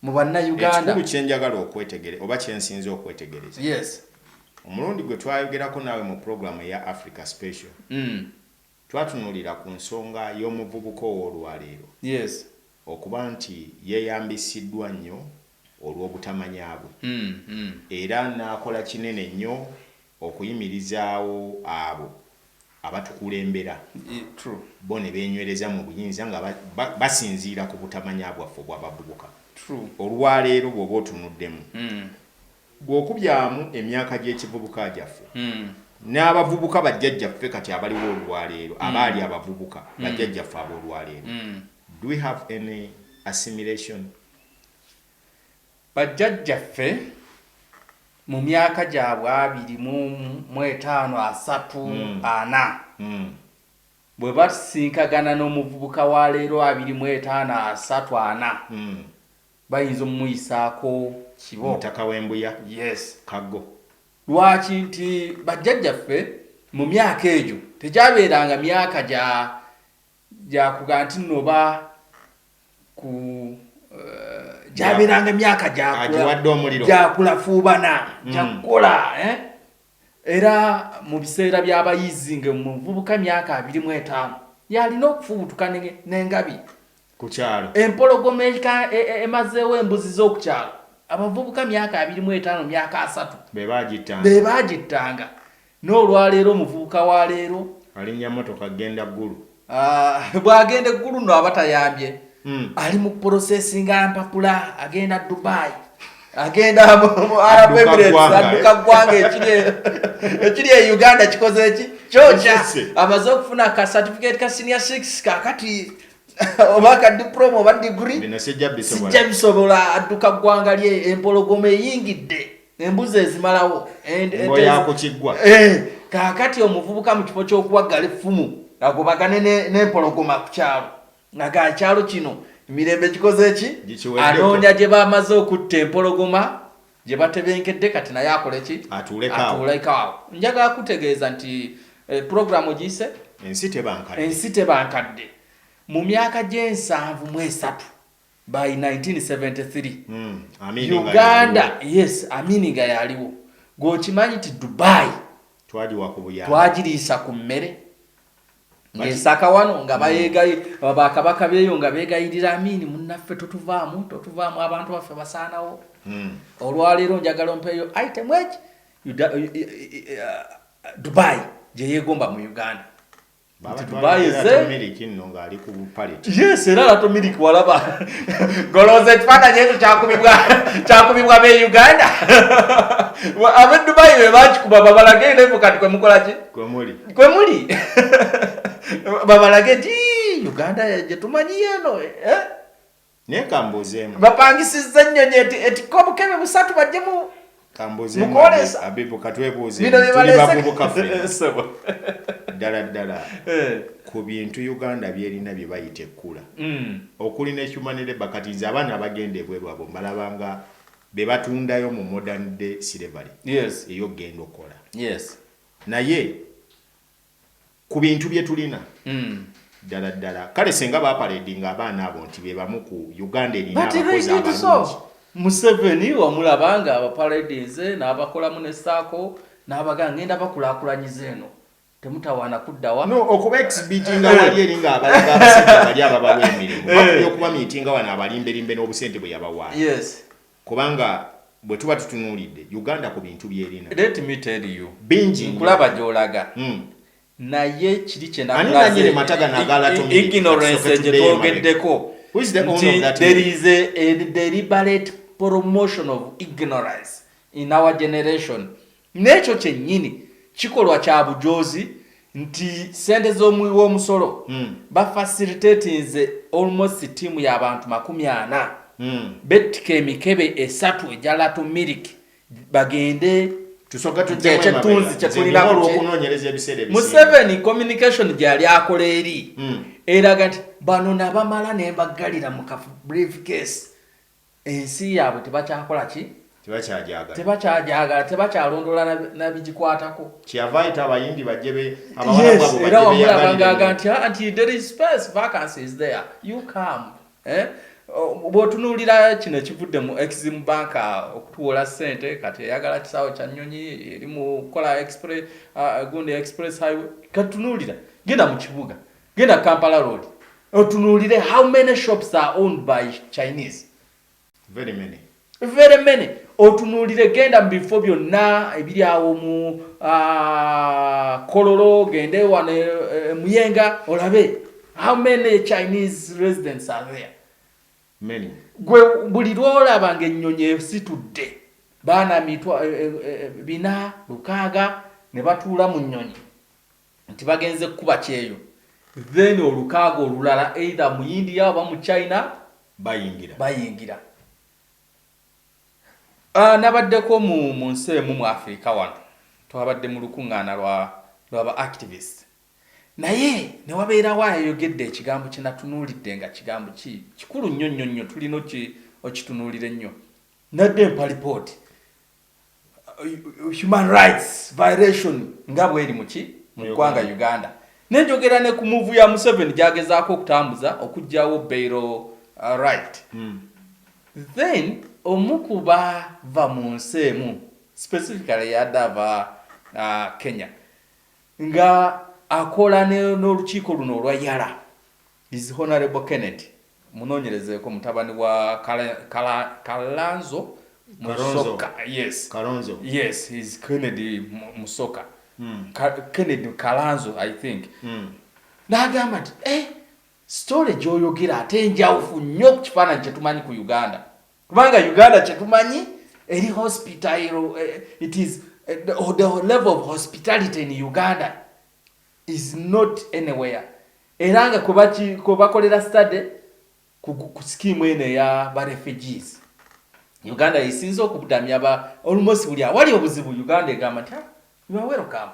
mu bannayuganda. Ekikulu kyenjagala okwetegereza oba kyensinze okwetegereza. Yes. Omulundi gwe twayogerako naawe mu programu eya Africa Special. Twatunuulira ku nsonga y'omuvubuka ow'olwaleero. Yes. Okuba nti yeeyambisiddwa nnyo olw'obutamanya bwe. Era n'akola kinene nnyo okuyimirizaawo abo abatukulembera. True. Bo ne beenywereza mu buyinza nga basinziira ku butamanya bwaffe obw'abavubuka. True. Olwaleero bw'oba otunuddemu. Bw'okubyamu emyaka gy'ekivubuka gyaffe. N'abavubuka bajjajjaffe kati abaliwo olwaleero abaali abavubuka bajjajjaffe ab'olwaleero. Do we have any assimilation? Bajjajjaffe mu myaka gyabwe 25, 30, 40 bwe basinkagana n'omuvubuka wa leero 25, 30, 40 bayinza omuyisaako kibo. Mutaka w'embuya. Yes. Kago. Lwaki nti bajjajjaffe mu myaka egyo tekyabeeranga myaka gya kuga nti noba ku jabeeranga myaka gyakulafuubana gyakukola. Era mu biseera by'abayizi ng'omuvubuka myaka 25 yalina okufubutuka n'engabi ku kyalo. Empologoma emazeewo embuzi z'okukyalo abavubuka myaka 25, myaka 3 be baagittanga. N'olwaleero omuvubuka wa leero alinnya motoka genda ggulu. Bw'agenda eggulu no aba tayambye. Ali mu processinga mpapula agenda Dubai. Agenda mu Arab Emirates adduka ggwanga ekiri e Uganda kikoze eki kyokya amaze okufuna ka certificate ka senior 6 kakati oba ka diploma oba degree sijja bisobola adduka ggwanga lye empologoma eyingidde embuzi ezimalawo ngoyako kiggwa. Kakati omuvubuka mu kifo ky'okuwaggala effumu agobagane n'empologoma ku kyalo nga kyalo kino emirembe kikoze eki anoonya gye bamaze okutta empologoma gye batebenkedde kati naye akola eki atuulekaawo. Njagala kutegeeza nti programu giyise ensi tebankadde mu myaka g'73 by 1973 Uganda. Yes, Amininga yaliwo. Gwokimanyi nti Dubai twagiriisa ku mmere ngesaka wano nga bakabaka beeyo nga beegayirira Amini munnaffe totuvaamu abantu baffe basaanawo. Olwaleero njagala ompeeyo item eki Dubai gye yeegomba mu Uganda. Yes, era lato miliki walaba goloze ekifaananyi ekyo kyakubibwa be Uganda. Abe Dubai be bakikuba babalage levu kati kwemukola ki kwemuli babalage ti Uganda gye tumanyi eno naye kambuuzeemu bapangisizza ennyonyi eti kobukebe 3 bajjemu kambuuzeemu Abibu katwebuuze tuli bavubuka ffe ddala ku bintu Uganda byerina bye bayita ekkula okuli ne human labour kati nze abaana abagenda ebweru abo mbalabanga be batundayo mu modern day slavery. Yes. Eyo genda okola. Yes. Naye ku bintu bye tulina ddala kale senga baparedinga abaana abo nti be bamu ku Uganda erina abakozi abalungi. Museveni wamulabanga abaparedinze n'abakolamu n'essaako n'abaga ngenda bakulaakulanyiza eno temutawaana kuddawa. No, okuba exhibitinga wali eringa abalaga abasajja bali ababawa emirimu bakuba okuba miitinga wano abalimberimbe n'obusente bwe yabawaayo. Yes. Kubanga bwe tuba tutunuulidde Uganda ku bintu byerina. Let me tell you. Bingi nkulaba gy'olaga. Naye kiri kye nakulaze ignorance gye twogeddeko. Who is the owner of that? There is a deliberate promotion of ignorance in our generation. N'ekyo kyennyini kikolwa kya bujozi nti sente z'omuwi w'omusolo bafacilitatinze almost team y'abantu 40 bettika emikebe 3 egya lato milk bagende tusoka ekyetunzi kyetulina okunoonyereza ebiseera ebisi. Museveni communication gyali akola eri eraga nti bano nabamala ne mbaggalira mu briefcase ensi yaabwe tebakyakola ki tebakyajagala tebakyalondola nabigikwatako kyava ayita abayindi bajje yes era wamulabanga nti there is space vacancies there you come bw'otunuulira kino ekivudde mu Exim Bank okutuwola ssente kati eyagala kisaawe kya Nnyonyi eri mu kukola gundi express highway katunuulira genda mu kibuga genda Kampala Road otunuulire how many shops are owned by Chinese. Very many. Otunuulire genda mu bifo byonna ebiri awo mu Kololo gende wano Muyenga olabe how many Chinese residents are there. Many. Gwe buli lwolaba ng'ennyonyi esitudde baana mitwa 400 ne batuula mu nnyonyi nti bagenze kuba kyeyo then olukaaga olulala either mu India oba mu China bayingira. Nabaddeko mu nsi emu mu Afrika wano twabadde mu lukuŋŋaana lw'aba activists naye ne wabeerawo ayogedde ekigambo kye natunuulidde nga kigambo kikulu nnyo tulina okitunuulira ennyo nadde empalipooti human rights violation nga bweri mu ggwanga Uganda nenjogera ne ku muvu ya Museveni gyagezaako okutambuza okuggyawo bail right then omu bava mu nsi emu specifically yadava Kenya nga akola n'olukiiko luno olwa Yala is Honorable Kennedy munoonyerezeeko mutabani wa Kalonzo Musyoka. Yes is Kennedy Musyoka. Kennedy Kalonzo I think n'agamba nti story gy'oyogera ate njawufu nnyo ku kifaananyi kye tumanyi ku Uganda kubanga Uganda kye tumanyi eri hospital it is the level of hospitality in Uganda is not anywhere. Eranga kwe bakolera study ku scheme ene ya ba refugees Uganda isinzo okubudamya almost buli awali obuzibu Uganda egamba nti you are welcome.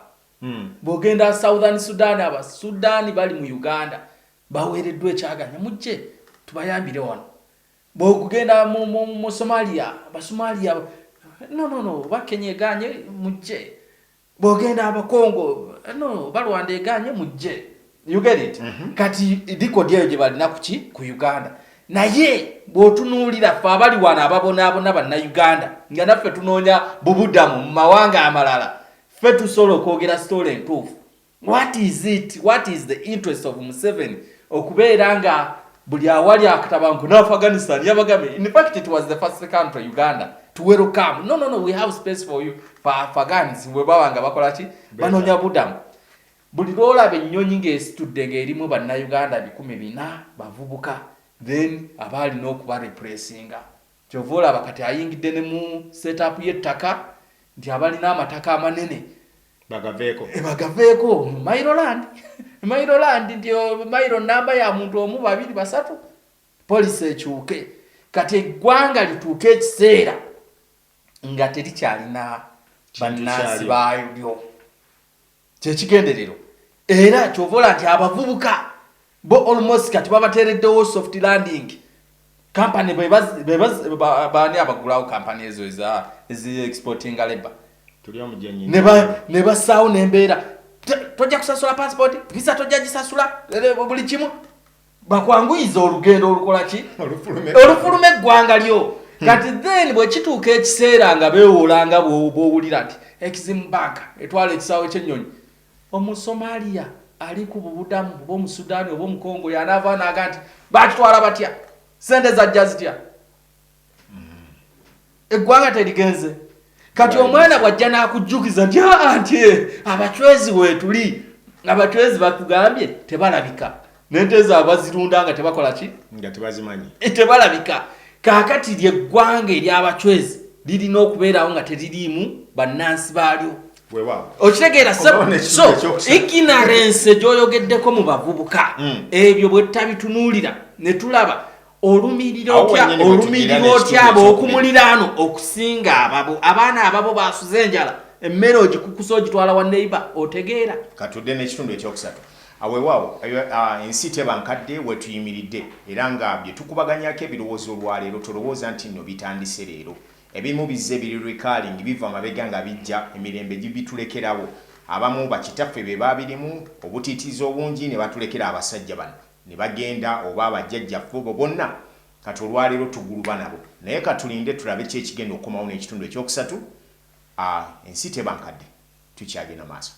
Bogenda Southern Sudan aba Sudan bali mu Uganda bawereddwa ekyaganya mujje tubayambire wano. Bogenda mu Somalia Somalia no bakenyeganye mujje. Bogenda Abakongo no balwanda eganye mujje. You get it? Kati diko dyeyo gye balina ku Uganda. Naye bw'otunuulira ffe abali wano ababonaabona banna Uganda nga naffe tunoonya bubudamu mu mawanga amalala ffe tusobola okwogera story entuufu. What is the interest of Museveni okubeera nga buli awali akatabanku na Afghanistan yabagambe. In fact it was the first country Uganda to welcome. No we have space for you for Afghans we bawanga bakola ki banoonya budamu. Buli lwolaba ennyonyi ng'esitudde ng'erimu bannayuganda 400 bavubuka then abali n'okuba repressinga kyova olaba kati ayingidde ne mu setup y'ettaka nti abalina amataka amanene bagaveeko mu Mairoland nti Mairo namba ya muntu omu 2 3 polisi ekyuke kati eggwanga lituuke ekiseera nga terikyalina bannansi baayo kyekigenderero era kyovola nti abavubuka bo almost kati babatereddewo soft landing company bani abagulawo company ezo ezi exporting labor ne basaawo n'embeera tojja kusasula passport visa tojja gisasula buli kimu bakwanguyiza olugendo olukola ki olufulume eggwanga lyo kati then bwe kituuka ekiseera nga beewolanga bw'owulira nti Exim Bank etwala ekisaawe ky'ennyonyi Omusomalia ali ku bubudamu oba mu Sudan oba mu Congo yanava naga nti batwala batya sente zajja zitya eggwanga terigenze kati omwana bwajja n'akujjukiza nti anti abachwezi wetuli abachwezi bakugambye tebalabika nente zaabwe bazirunda nga tebakola ki nga tebazimanyi tebalabika kaakati ly'eggwanga ery'abachwezi lirina okubeerawo nga teririimu bannansi baalyo okitegeera so ignorance gyoyogeddeko mu bavubuka ebyo bwe tutabitunuulira ne tulaba olumirira otya ab'okumuliraano okusinga abaana ababo basuze enjala emmere ogikukusa ogitwala wa neighbor otegeera katudde n'ekitundu ekyokusatu aweewaawo ensi tebankadde wetuyimiridde era nga bye tukubaganyako ebirowoozo olwaleero tolowooza nti nno bitandise leero ebimu bizze biri recalling biva mabega nga bijja emirembe gibitulekerawo abamu bakitaffe be babirimu obutiitizo obungi ne batulekera abasajja bano ne bagenda oba abajjajjaffe bo bonna kati olwaleero tuguluba nabo naye katulinde tulabe ki ekigenda okukomawo n'ekitundu ekyokusatu ensi tebankadde tukyagenda maaso.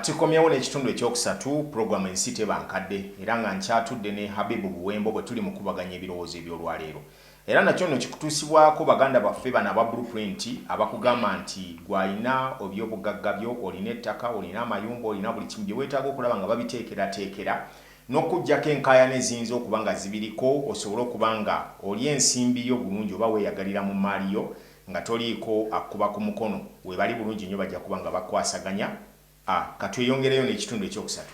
Tukomyewo n'ekitundu ekyokusatu programu ensi tebankadde era nga nkyatudde ne Habibu Buwembo bwe tuli mu kubaganya ebirowoozo ebyolwaleero era nakyo nno kikutuusibwako baganda baffe bano aba blueprint abakugamba nti gwalina ebyobugagga byo olina ettaka olina amayumba olina buli kimu bye weetaaga okulaba nga babiteekerateekera n'okuggyako enkaayana eziyinza okuba nga zibiriko osobole okuba nga oli ensimbi yo bulungi oba weeyagalira mu maali yo nga toliiko akuba ku mukono webali bulungi nnyo bajja kuba nga bakwasaganya katweyongereyo n'ekitundu ekyokusatu.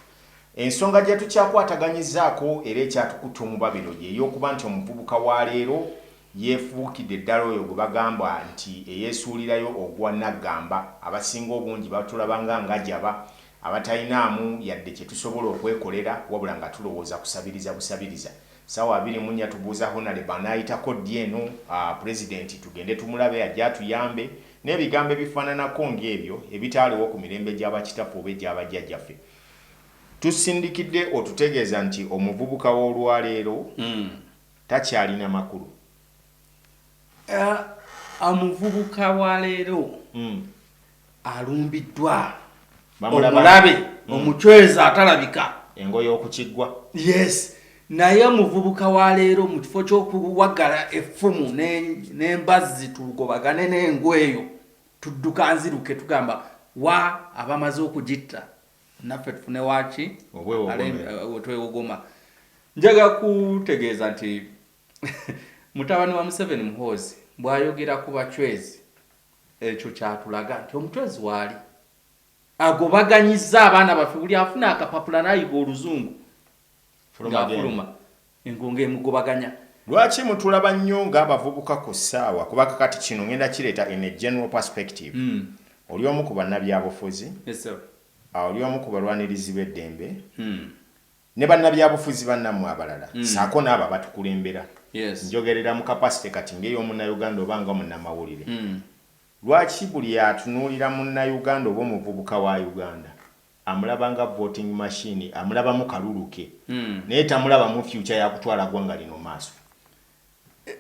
Ensonga gye tukyakwataganyizaako era ekyatukutta omubabiro y'eyokuba nti omuvubuka wa leero yeefuukidde ddala oyo gwe bagamba nti eyeesuulirayo ogwa naggamba abasinga obungi batulabanga ngajaba abatalinaamu yadde kye tusobola okwekolera wabula nga tulowooza kusabiriza busabiriza. Sawa 24 tubuuza Honorable anaayitako ddi eno Pulezidenti tugende tumulabe ajja atuyambe n'ebigambo ebifaananako ng'ebyo ebitaaliwo ku mirembe gy'abakitaffe oba egy'abajjajjaffe. Tusindikidde otutegeeza nti omuvubuka w'olwaleero takyalina makulu. Omuvubuka wa leero alumbiddwa omulabe omucwezi atalabika engoye okukiggwa. Yes, naye omuvubuka wa leero mu kifo ky'okuwagala effumu n'embazzi tugobagane n'engweyo tudduka nziruke tugamba wa abamaze okugitta naffe tufune waki twewogoma. Njaga kutegeeza nti mutabani wa Museveni Muhoozi bw'ayogera ku bacwezi ekyo kyatulaga nti omucwezi waali agobaganyizza abaana baffe buli afuna akapapula n'ayiga oluzungu ng'afuluma engonga emugobaganya. Lwaki mutulaba nnyo ng'abavubuka ku ssaawa kuba kakati kino ngenda kireeta in a general perspective oli omu ku bannabyabufuzi oli omu ku balwanirizi b'eddembe ne bannabyabufuzi bannammwe abalala saako n'abo abatukulembera njogerera mu kapasite kati ng'ey'omunnayuganda oba nga munnamawulire. Lwaki buli atunuulira munnayuganda oba omuvubuka wa Uganda amulaba nga voting machine amulabamu kaluluke naye tamulabamu future yakutwala ggwanga lino maaso?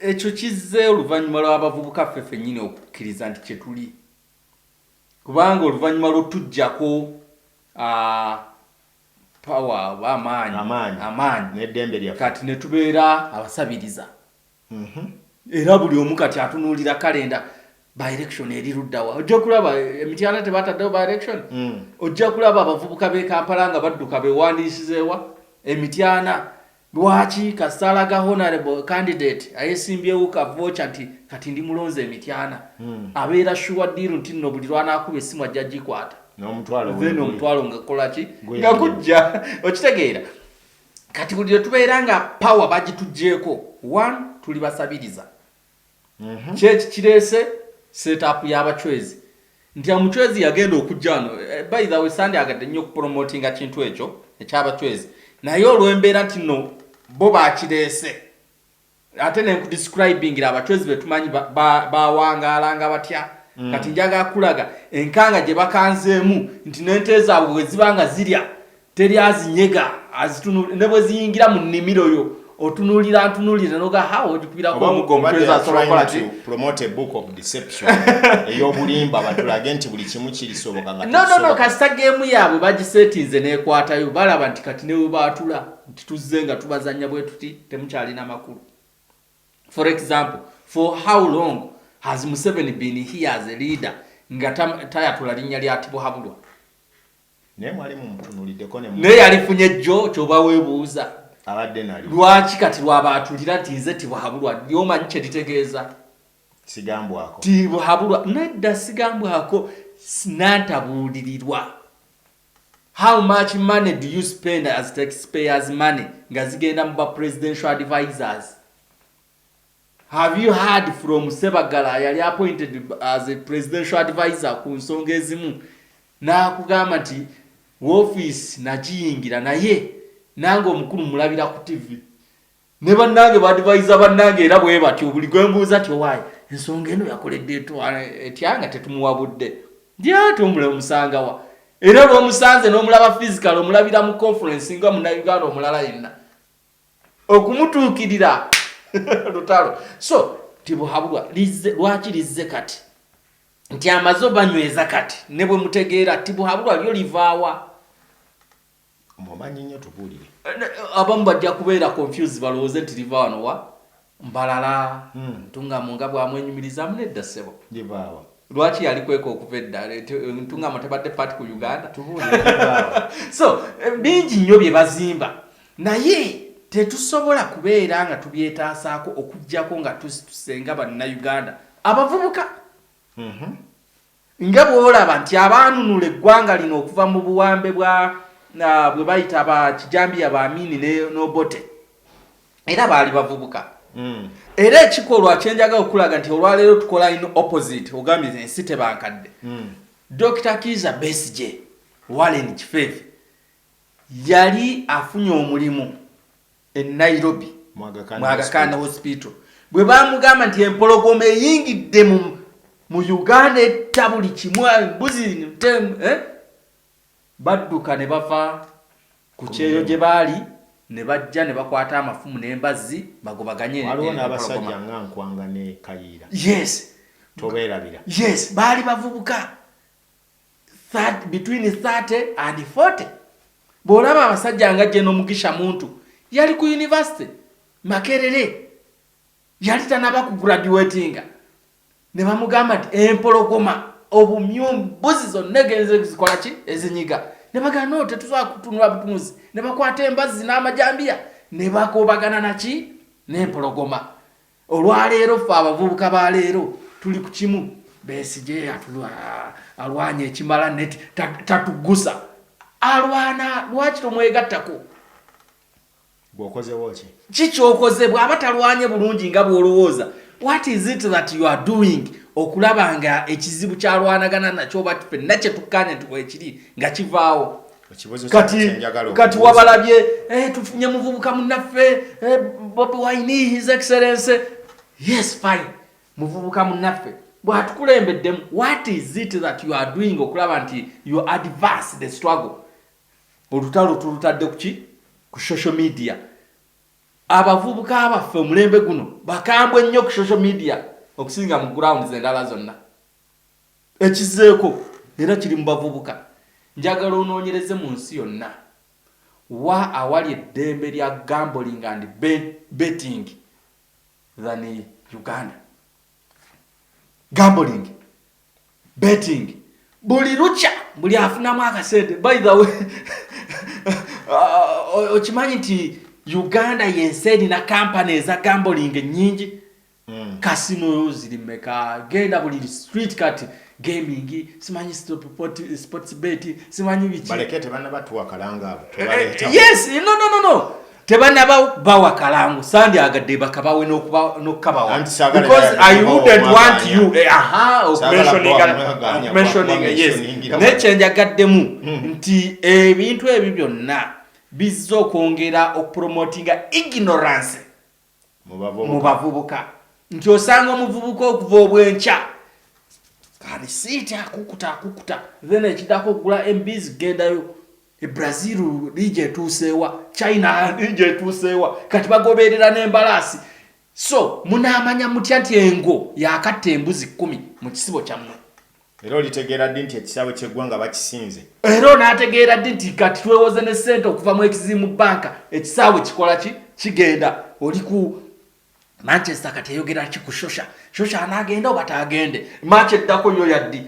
Ekyo kizze oluvannyuma lw'abavubuka ffe ffennyini okukkiriza nti kyetuli kubanga oluvannyuma lw'otujjako power oba amaanyi n'eddembe lyaffe kati ne tubeera abasabiriza era buli omu kati atunuulira kalenda by election eri luddawa. Ojja kulaba emityana tebataddewo by election ojja kulaba abavubuka b'e Kampala nga badduka beewandiisizeewa emityana. Lwaki kasaala ga honorable candidate ayesimbyewo ka voucher nti kati ndi mulonze emityana abeera sure deal nti nno buli lwanaakuba essimu ajja gikwata n'omutwalo nga kolaki nga gujja okitegeera. Kati buli lwe tubeera nga power bagitugjeeko one tuli basabiriza kyeki kireese setup y'abacwezi nti omucwezi yagenda okujja wano by the way Sunday agadde nnyo okupromotinga kintu ekyo ekyabacwezi naye olw'embeera nti nno bo bakireese ate ne nkudescribingira abacwezi betumanyi bawangaalanga batya kati njaga kulaga enkanga gye bakanzeemu nti n'ente zaabwe bwe ziba nga zirya teri azinyega ne bwe ziyingira mu nnimiro yo otunuulira noga hawo ogikubirako omugomba asobola to promote a book of deception ey'obulimba batulage nti buli kimu kirisoboka nga no kasita geemu yaabwe bagisetinze n'ekwatayo balaba nti kati newe baatula nti tuzze nga tubazanya bwe tuti temukyalina makulu. For example, for how long has Museveni been here as a leader nga tayatula linnya lya Tibuhaburwa? Naye mwali mumutunuuliddeko naye yalifunye jjo kyoba weebuuza abadde nali lwaki kati lwabaatulira nti nze Tibuhaburwa lyomanyi kye litegeeza sigambwako Tibuhaburwa nedda sigambwako nantabuulirirwa. How much money do you spend as taxpayers money nga zigenda mu ba presidential advisors? Have you heard from Sebagala yali appointed as a presidential advisor ku nsonga ezimu n'akugamba nti office nagiyingira naye nange omukulu mulabira ku TV ne bannange badvisa bannange era bwe batyo buli gwembuuza ati owaayi ensonga eno yakoledde etyanga tetumuwabudde ndyati omusanga wa era lw'omusanze n'omulaba physical omulabira mu conference nga munnayuganda omulala yenna okumutuukirira lutalo so tibuhabulwa lwaki lizze kati nti amazo banyweza kati ne bwe mutegeera tibuhabulwa lyo livaawa mumanyi nnyo tubuulire abamu bajja kubeera confused balowooze nti liva wano wa mbalala ntungamo nga bwamwenyumirizamu nedda ssebo livaawa lwaki yali kweka okuva edda ntungamo tebadde pati ku Uganda so bingi nnyo bye bazimba naye tetusobola kubeera nga tubyetaasaako okujjako nga tusenga bannayuganda abavubuka nga bw'olaba nti abaanunula eggwanga lino okuva mu buwambe bwe bayita abakijambiya baamini n'obote era baali bavubuka era ekikolwa kyenjagala okulaga nti olwaleero tukola ino opposite ogambye ensi tebankadde Dr. Kizza Besigye Warren Kifeefe yali afunye omulimu e Nairobi mu Aga Khan Hospital bwe bamugamba nti empologoma eyingidde mu Uganda etta buli kimu embuzi badduka ne bava ku kyeyo gye baali ne bajja ne bakwata amafumu n'embazzi bagobaganye waliwo n'abasajja nga Nkwanga ne Kayiira tobeerabira baali bavubuka between 30 and 40 bw'olaba abasajja nga Jeno Mugisha Muntu yali ku university Makerere yali tanaba ku graduatinga ne bamugamba nti empologoma obumyumbuzi zonna genze zikola ki ezinyiga ne bagamba no tetusobola kutunula butunuzi ne bakwata embazzi n'amajambiya ne bakobagana naki n'empologoma olwaleero ffe abavubuka ba leero tuli ku kimu Besigye alwanya ekimala neti tatugusa alwana lwaki tomwegattako gwokozewo ki kyokoze bw'aba talwanye bulungi nga bw'olowooza what is it that you are doing okulaba nga ekizibu kyalwanagana nakyo bati ffenna kye tukkanye nti ekiri nga kivaawo kati wabalabye tufunye muvubuka munnaffe Bobi Wine his excellence yes fine muvubuka munnaffe bw'atukulembeddemu what is it that you are doing okulaba nti you advance the struggle olutalo tulutadde kuki ku social media abavubuka abaffe omulembe guno bakambwe nnyo ku social media okusinga mu grounds endala zonna ekizeeko era kiri mu bavubuka njagala onoonyereze mu nsi yonna wa awali eddembe lya gambling and betting than Uganda gambling betting buli lucha buli afunamu akasente by the way okimanyi nti Uganda yensi erina kampani eza gambling nyingi casino ziri meka genda buli street kati gaming simanyi sports bet simanyi biki balekete bana batuwa kalanga abo yes no tebana bawa kalangu sandi agadde bakabawe nokukabawa because I wouldn't want you mentioning yes nechenja gaddemu nti ebintu ebi byonna bizzo kwongera okupromotinga ignorance mu bavubuka nti osanga omuvubuka okuva obwenca kali sita akukuta then ekidako okugula MBs gendayo Brazil lije tusewa China lije tusewa kati bagoberera n'embalasi so munamanya mutya nti engo yakatta embuzi 10 mu kisibo kyammwe era olitegeera ddi nti ekisaawe ky'eggwanga bakisinze era onaategeera ddi nti kati twewoze ne ssente okuva mu ekizimu banka ekisaawe kikola ki kigenda oli ku Manchester kati eyogera ki ku shosha anaagenda oba taagende match eddako yo yaddi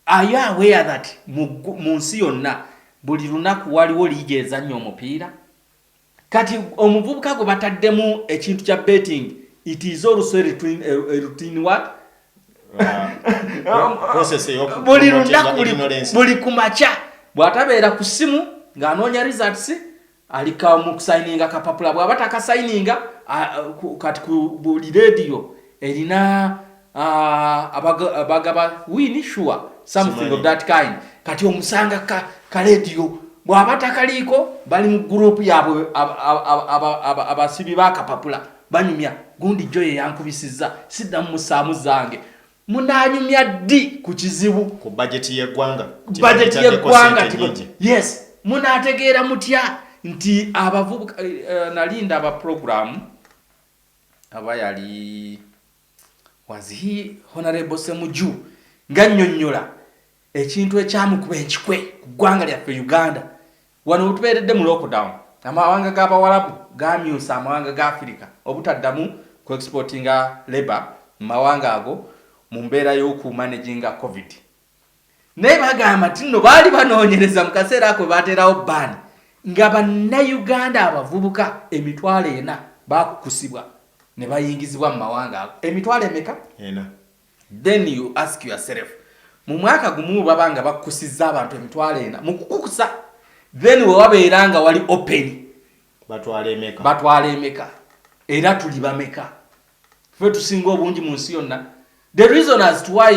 are you aware that mu nsi yonna buli lunaku waliwo liigi ezannya omupiira kati omuvubuka gwe bataddemu ekintu kya betting it is also routine what buli lunaku buli kumaca bw'atabeera ku ssimu ng'anoonya results alika mu kusayininga kapapula bw'aba takasayininga kati ku buli radio erina abagaba win sure something of that kind kati omusanga ka radio bw'abatakaliko bali mu group yaabwe abasibi bakapapula banyumya gundi joye yankubisizza siddamu musaamu zange munanyumya ddi ku kizibu ku budget y'eggwanga yes munategeera mutya nti abavubuka nalinda aba program aba yali wazi honorable Semuju nganyonnyola ekintu ekyamukuba enkikwe ku ggwanga lyaffe Uganda wano tubeeredde mu lockdown amawanga g'abawalabu gamyusa amawanga ga Africa obutaddamu ku exportinga labor mu mawanga ago mu mbeera y'okumanaginga covid naye bagamba nti nno baali banoonyereza mu kaseera ako bateerawo ban nga bannayuganda abavubuka emitwalo 4 bakukusibwa ne bayingizibwa mu mawanga ago emitwalo emeka then you ask yourself mu mwaka gumu babanga bakusizza abantu emitwalo 4 mu kukukusa then we wabeera wali open batwala emeka era tuli bameka ffe tusinga obungi mu nsi yonna. The reason as to why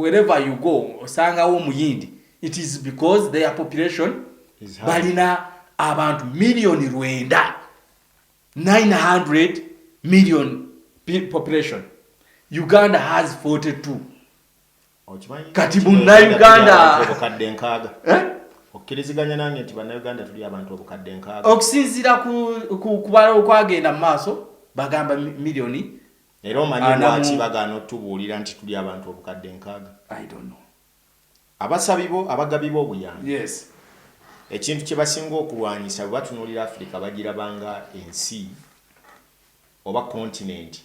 wherever you go osangawo omuyindi it is because their population balina abantu milioni 900 million population. Uganda has 42. Kati Uganda okkiriziganya nange nti bannayuganda tuli abantu obukadde 6 okusinziira ku bala okwagenda mu maaso bagamba milioni era omanyi lwaki bagaana otubuulira nti tuli abantu obukadde 6. I don't know. Abagabi b'obuyambi yes ekintu kye basinga okulwanyisa bwe batunuulira Africa bagirabanga ensi oba continent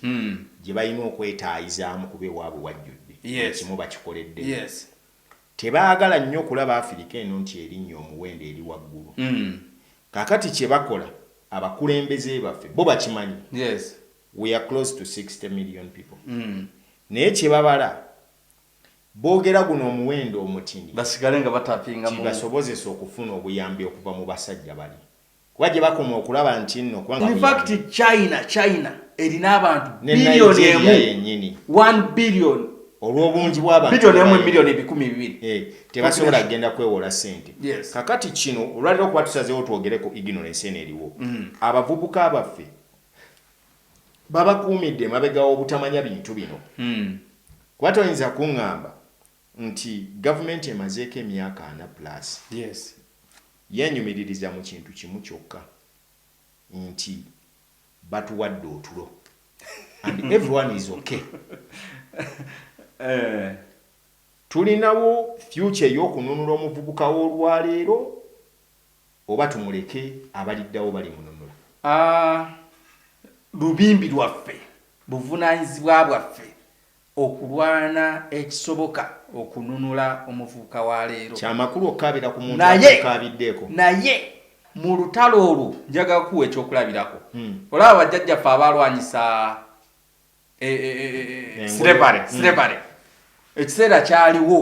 gye balina okwetaayizaamu kuba ewaabwe wajjudde ekimu bakikoledde tebaagala nnyo okulaba Africa eno nti erinnya omuwendo eri waggulu kakati kye bakola abakulembeze baffe bo bakimanyi we are close to 60 million people naye kye babala boogera guno omuwendo omutini basigale nga batapinga mu basobozesa okufuna obuyambi okuva mu basajja bali kuba gye bakoma okulaba nti nno kubanga in fact China erina abantu billion yennyini 1 billion olw'obungi bw'abantu billion milioni 200 tebasobola kugenda kwewola ssente kakati kino olwaliro okuba tusazeewo twogereko ignorance eno eriwo abavubuka abaffe babakuumidde mabegawo obutamanya bintu bino kuba toyinza kuŋŋamba nti gavumenti emazeeko emyaka 4+ yenyumiririza mu kintu kimu kyokka nti batuwadde otulo and everyone is okay tulinawo future y'okununula omuvubuka w'olwaleero oba tumuleke abaliddawo bali mununula lubimbi lwaffe buvunaanyizibwa bwaffe okulwana ekisoboka okununula omuvubuka wa leero kyamakulu okukabira ku muntu akabiddeeko naye mu lutalo olwo njaga kuwa ekyokulabirako olaba bajjajjaffe abalwanyisa slavery ekiseera kyaliwo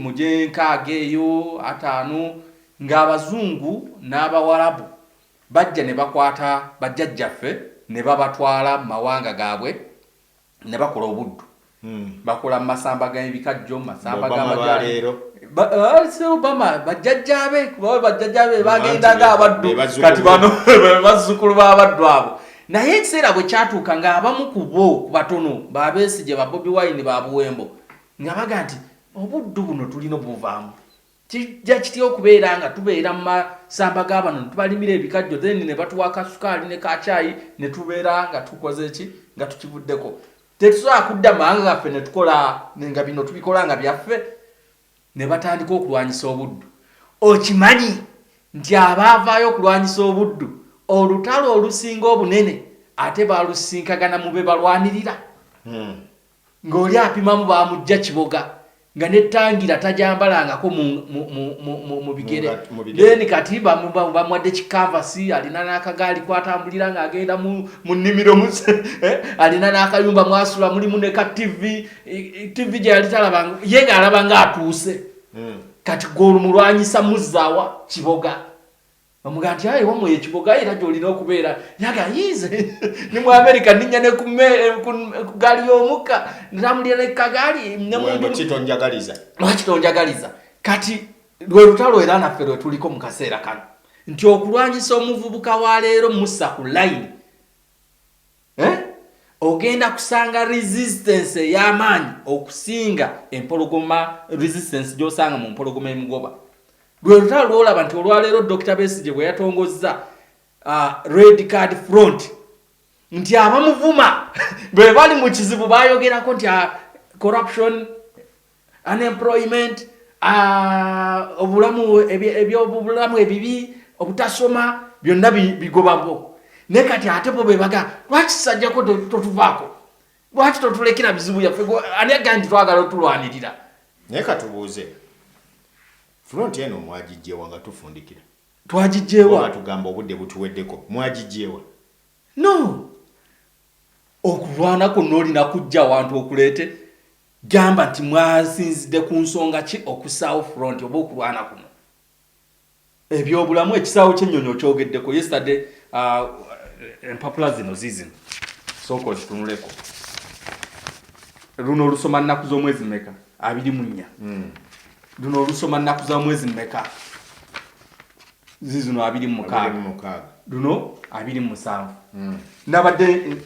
mu gyenkaaga eyo 5 ng'abazungu n'abawalabu bajja ne bakwata bajjajjaffe ne babatwala mu mawanga gaabwe ne bakola obuddu bakola mu masamba g'ebikajjo masamba g'amajjaleero Obama bajjajjabe bagendaga abaddu kati bano bazzukulu b'abaddu abo naye ekiseera bwe kyatuuka ng'abamu ku bo batono babeesigye ba Bobi Wine babuwembo nga baga nti obuddu buno tulina obuvaamu kijja kitya okubeera nga tubeera mu masamba g'abano tubalimira ebikajjo then ne batuwa kasukaali ne kacaayi ne tubeera nga tukoze ki nga tukivuddeko tetusobola kudda mawanga gaffe ne tukola nga bino tubikola nga byaffe ne batandika okulwanyisa obuddu okimanyi nti abaavaayo okulwanyisa obuddu olutalo olusinga obunene ate balusinkagana mu be balwanirira ng'oli apimamu bamujja Kiboga nga nettangira tajambalangako mu bigere then kati bamuwadde kikanvasi alina n'akagaali kwatambulira ng'agenda mu nnimiro alina n'akayumba mwasula mulimu ne ka TV gye yali talabanga ye ng'alaba ng'atuuse kati gw'olumulwanyisa muzzaawa Kiboga omuga nti ayi wamwe Kiboga era gy'olina okubeera yaga yize ni mu America ninnya ne ku gaali y'omukka ntambulira ne kagaali kitonjagaliza kati lwe lutalo era naffe lwe tuliko mu kaseera kano nti okulwanyisa omuvubuka wa leero mussa ku line ogenda kusanga resistance ey'amaanyi okusinga empologoma resistance gy'osanga mu mpologoma emugoba. Lwe lutalo lwolaba nti olwaleero Dr. Besigye bwe yatongozza Red Card Front nti abamuvuma bwe bali mu kizibu bayogerako nti corruption, unemployment, ebyobulamu ebibi, obutasoma byonna bigobabo. Ne kati ate bo bebaga lwaki sajjako totuvaako, lwaki totulekera bizibu yaffe, ani agandi twagala otulwanirira. Naye katubuuze front eno mwagijjeewa nga tufundikira? Twagijjeewa tugamba obudde butuweddeko, mwagijjeewa? No, okulwana kuno olina kujja wantu okuleete gamba nti mwasinzidde ku nsonga ki okusaawo front oba okulwana kuno. Ebyobulamu ekisaawo ky'ennyonyi okyogeddeko yesterday. Empapula zino zizino sooka ozitunuleko. Luno olusoma nnaku z'omwezi mmeka? 24. Luno olusoma nnaku z'omwezi mmeka? Zizino 26. Luno 27.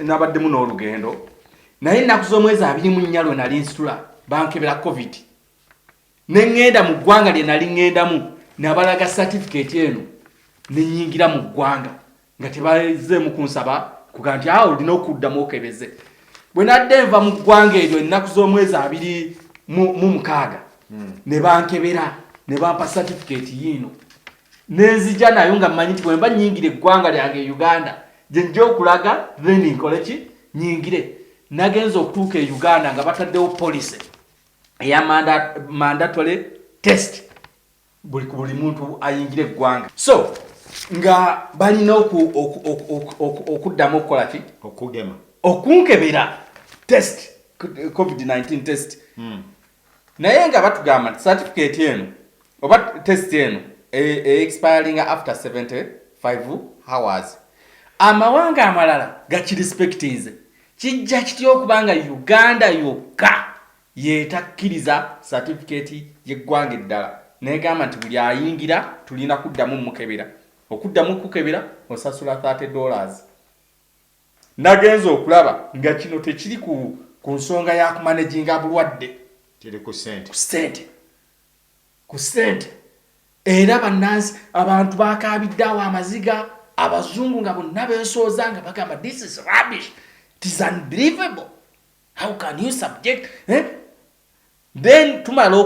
Nabaddemu n'olugendo naye ennaku z'omwezi 24 lwe nali nsitula bankebera covid ne ŋŋenda mu ggwanga lye nali ŋŋendamu nabalaga certificate eno ne nnyingira mu ggwanga nga tebazeemu kunsaba kuga nti olina okuddamu okebeze. Bwe nadde nva mu ggwanga eryo ennaku z'omwezi 26 ne bankebera ne bampa certificate yiino nenzija nayo nga mmanyi nti bwe mba nnyingira eggwanga lyange Uganda gye nja okulaga then nkole ki nnyingire. Nagenza okutuuka e Uganda nga bataddewo policy eya mandatory test buli muntu ayingira eggwanga. So nga balina okuddamu okukola ki okunkebera test COVID-19 test. Naye nga batugamba certificate eno oba test eno expiring after 75 hours. Amawanga amalala gakirespectinze kijja kitya okubanga Uganda yokka yetakkiriza certificate y'eggwanga eddala negamba nti buli ayingira tulina kuddamu mukebera. Okuddamu kukebera osasula $30. Nagenza okulaba nga kino tekiri ku nsonga ya kumanaginga bulwadde, tiri ku ssente. Era bannansi abantu bakabiddeawo amaziga, abazungu nga bonna beesooza nga bagamba this is rubbish, it is unbelievable, how can you subject Then tumala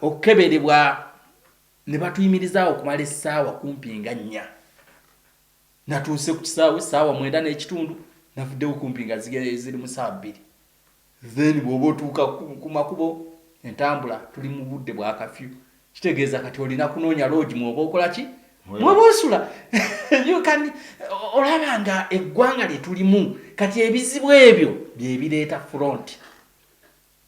okukeberebwa ne batuyimirizaawo okumala essaawa kumpi nga 4. Natuuse ku kisaawe essaawa 9:30 navuddewo kumpi nga ziri mu ssaawa 2. Then bw'oba otuuka ku makubo entambula tuli mu budde bwa kafyu kitegeeza kati olina kunoonya lodge mwoba okola ki mwoba osula. Olaba nga eggwanga lye tulimu kati ebizibu ebyo bye bireeta front.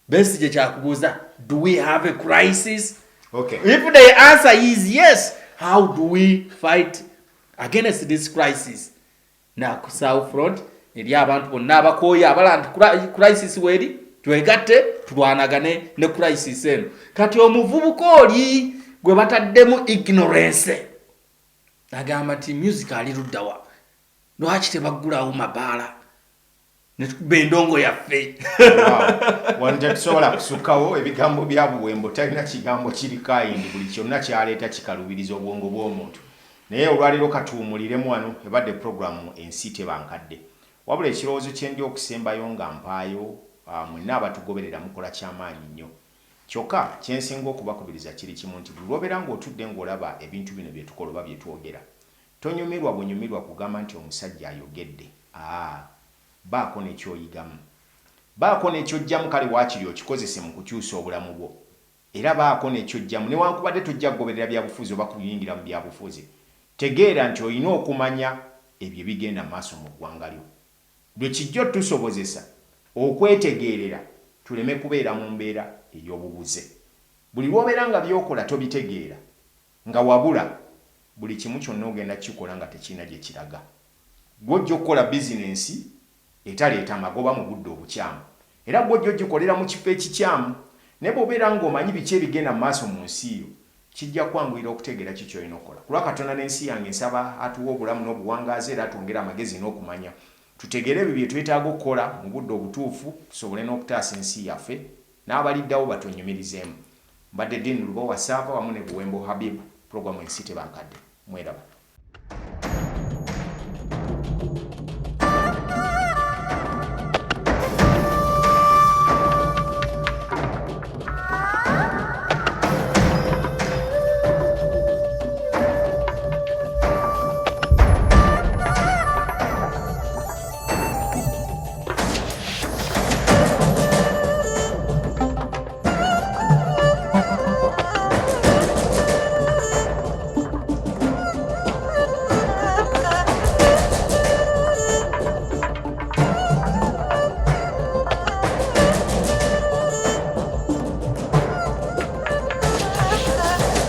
Besigye kyakubuuza, do we have a crisis? Okay. If the answer is yes, how do we fight against this crisis? Na ku South Front eri abantu bonna abakooya abalanti crisis weri twegatte tulwanagane ne crisis eno. Kati omuvubuka oli gwe bataddemu ignorance agamba nti music ali luddawa, lwaki tebaggulawo mabaala netukuba endongo yaffe. Wanja tusobola kusukkawo ebigambo bya buwembo, talina kigambo kiri kayindi, buli kyonna kyaleeta kikalubiriza obwongo bw'omuntu. Naye olwaleero katuwumuliremu wano ebadde programu ensi tebankadde. Wabula ekirowoozo kye ndi okusembayo nga mpaayo mwenna abatugoberera mukola ky'amaanyi nnyo. Kyokka kyensinga okubakubiriza kiri kimu nti buli lwobeera ng'otudde ng'olaba ebintu bino bye tukola oba bye twogera, tonyumirwa bwenyumirwa kugamba nti omusajja ayogedde. Baako n'ekyoyigamu, baako n'ekyojjamu, kale waakiri okikozese mu kukyusa obulamu bwo. Era baako n'ekyojjamu newankubadde tojja kugoberera byabufuzi oba kuyingira mu byabufuzi, tegeera nti olina okumanya ebyo bigenda maaso mu ggwanga lyo. Bwe kijja tusobozesa okwetegeerera tuleme kubeera mu mbeera ey'obubuze. Buli lwobeera nga byokola tobitegeera nga wabula buli kimu kyonna ogenda kikola nga tekirina gye kiraga. Gw'ojja okukola bizinensi etaleeta magoba mu budde obukyamu, era gw'ojja ogikolera mu kifo ekikyamu, ne bw'obeera ng'omanyi biki ebigenda mu maaso mu nsi yo, kijja kwanguyira okutegeera kiki olina okukola. Kulwa Katonda n'ensi yange nsaba atuwa obulamu n'obuwangaazi era atwongera amagezi n'okumanya tutegeere ebyo bye twetaaga okukola mu budde obutuufu tusobole n'okutaasa ensi yaffe n'abaliddawo batonyumirizeemu. Mbadde Dean Lubowa Ssaava wamu ne Buwembo Habib, pulogulaamu Ensi Tebankadde. Mweraba.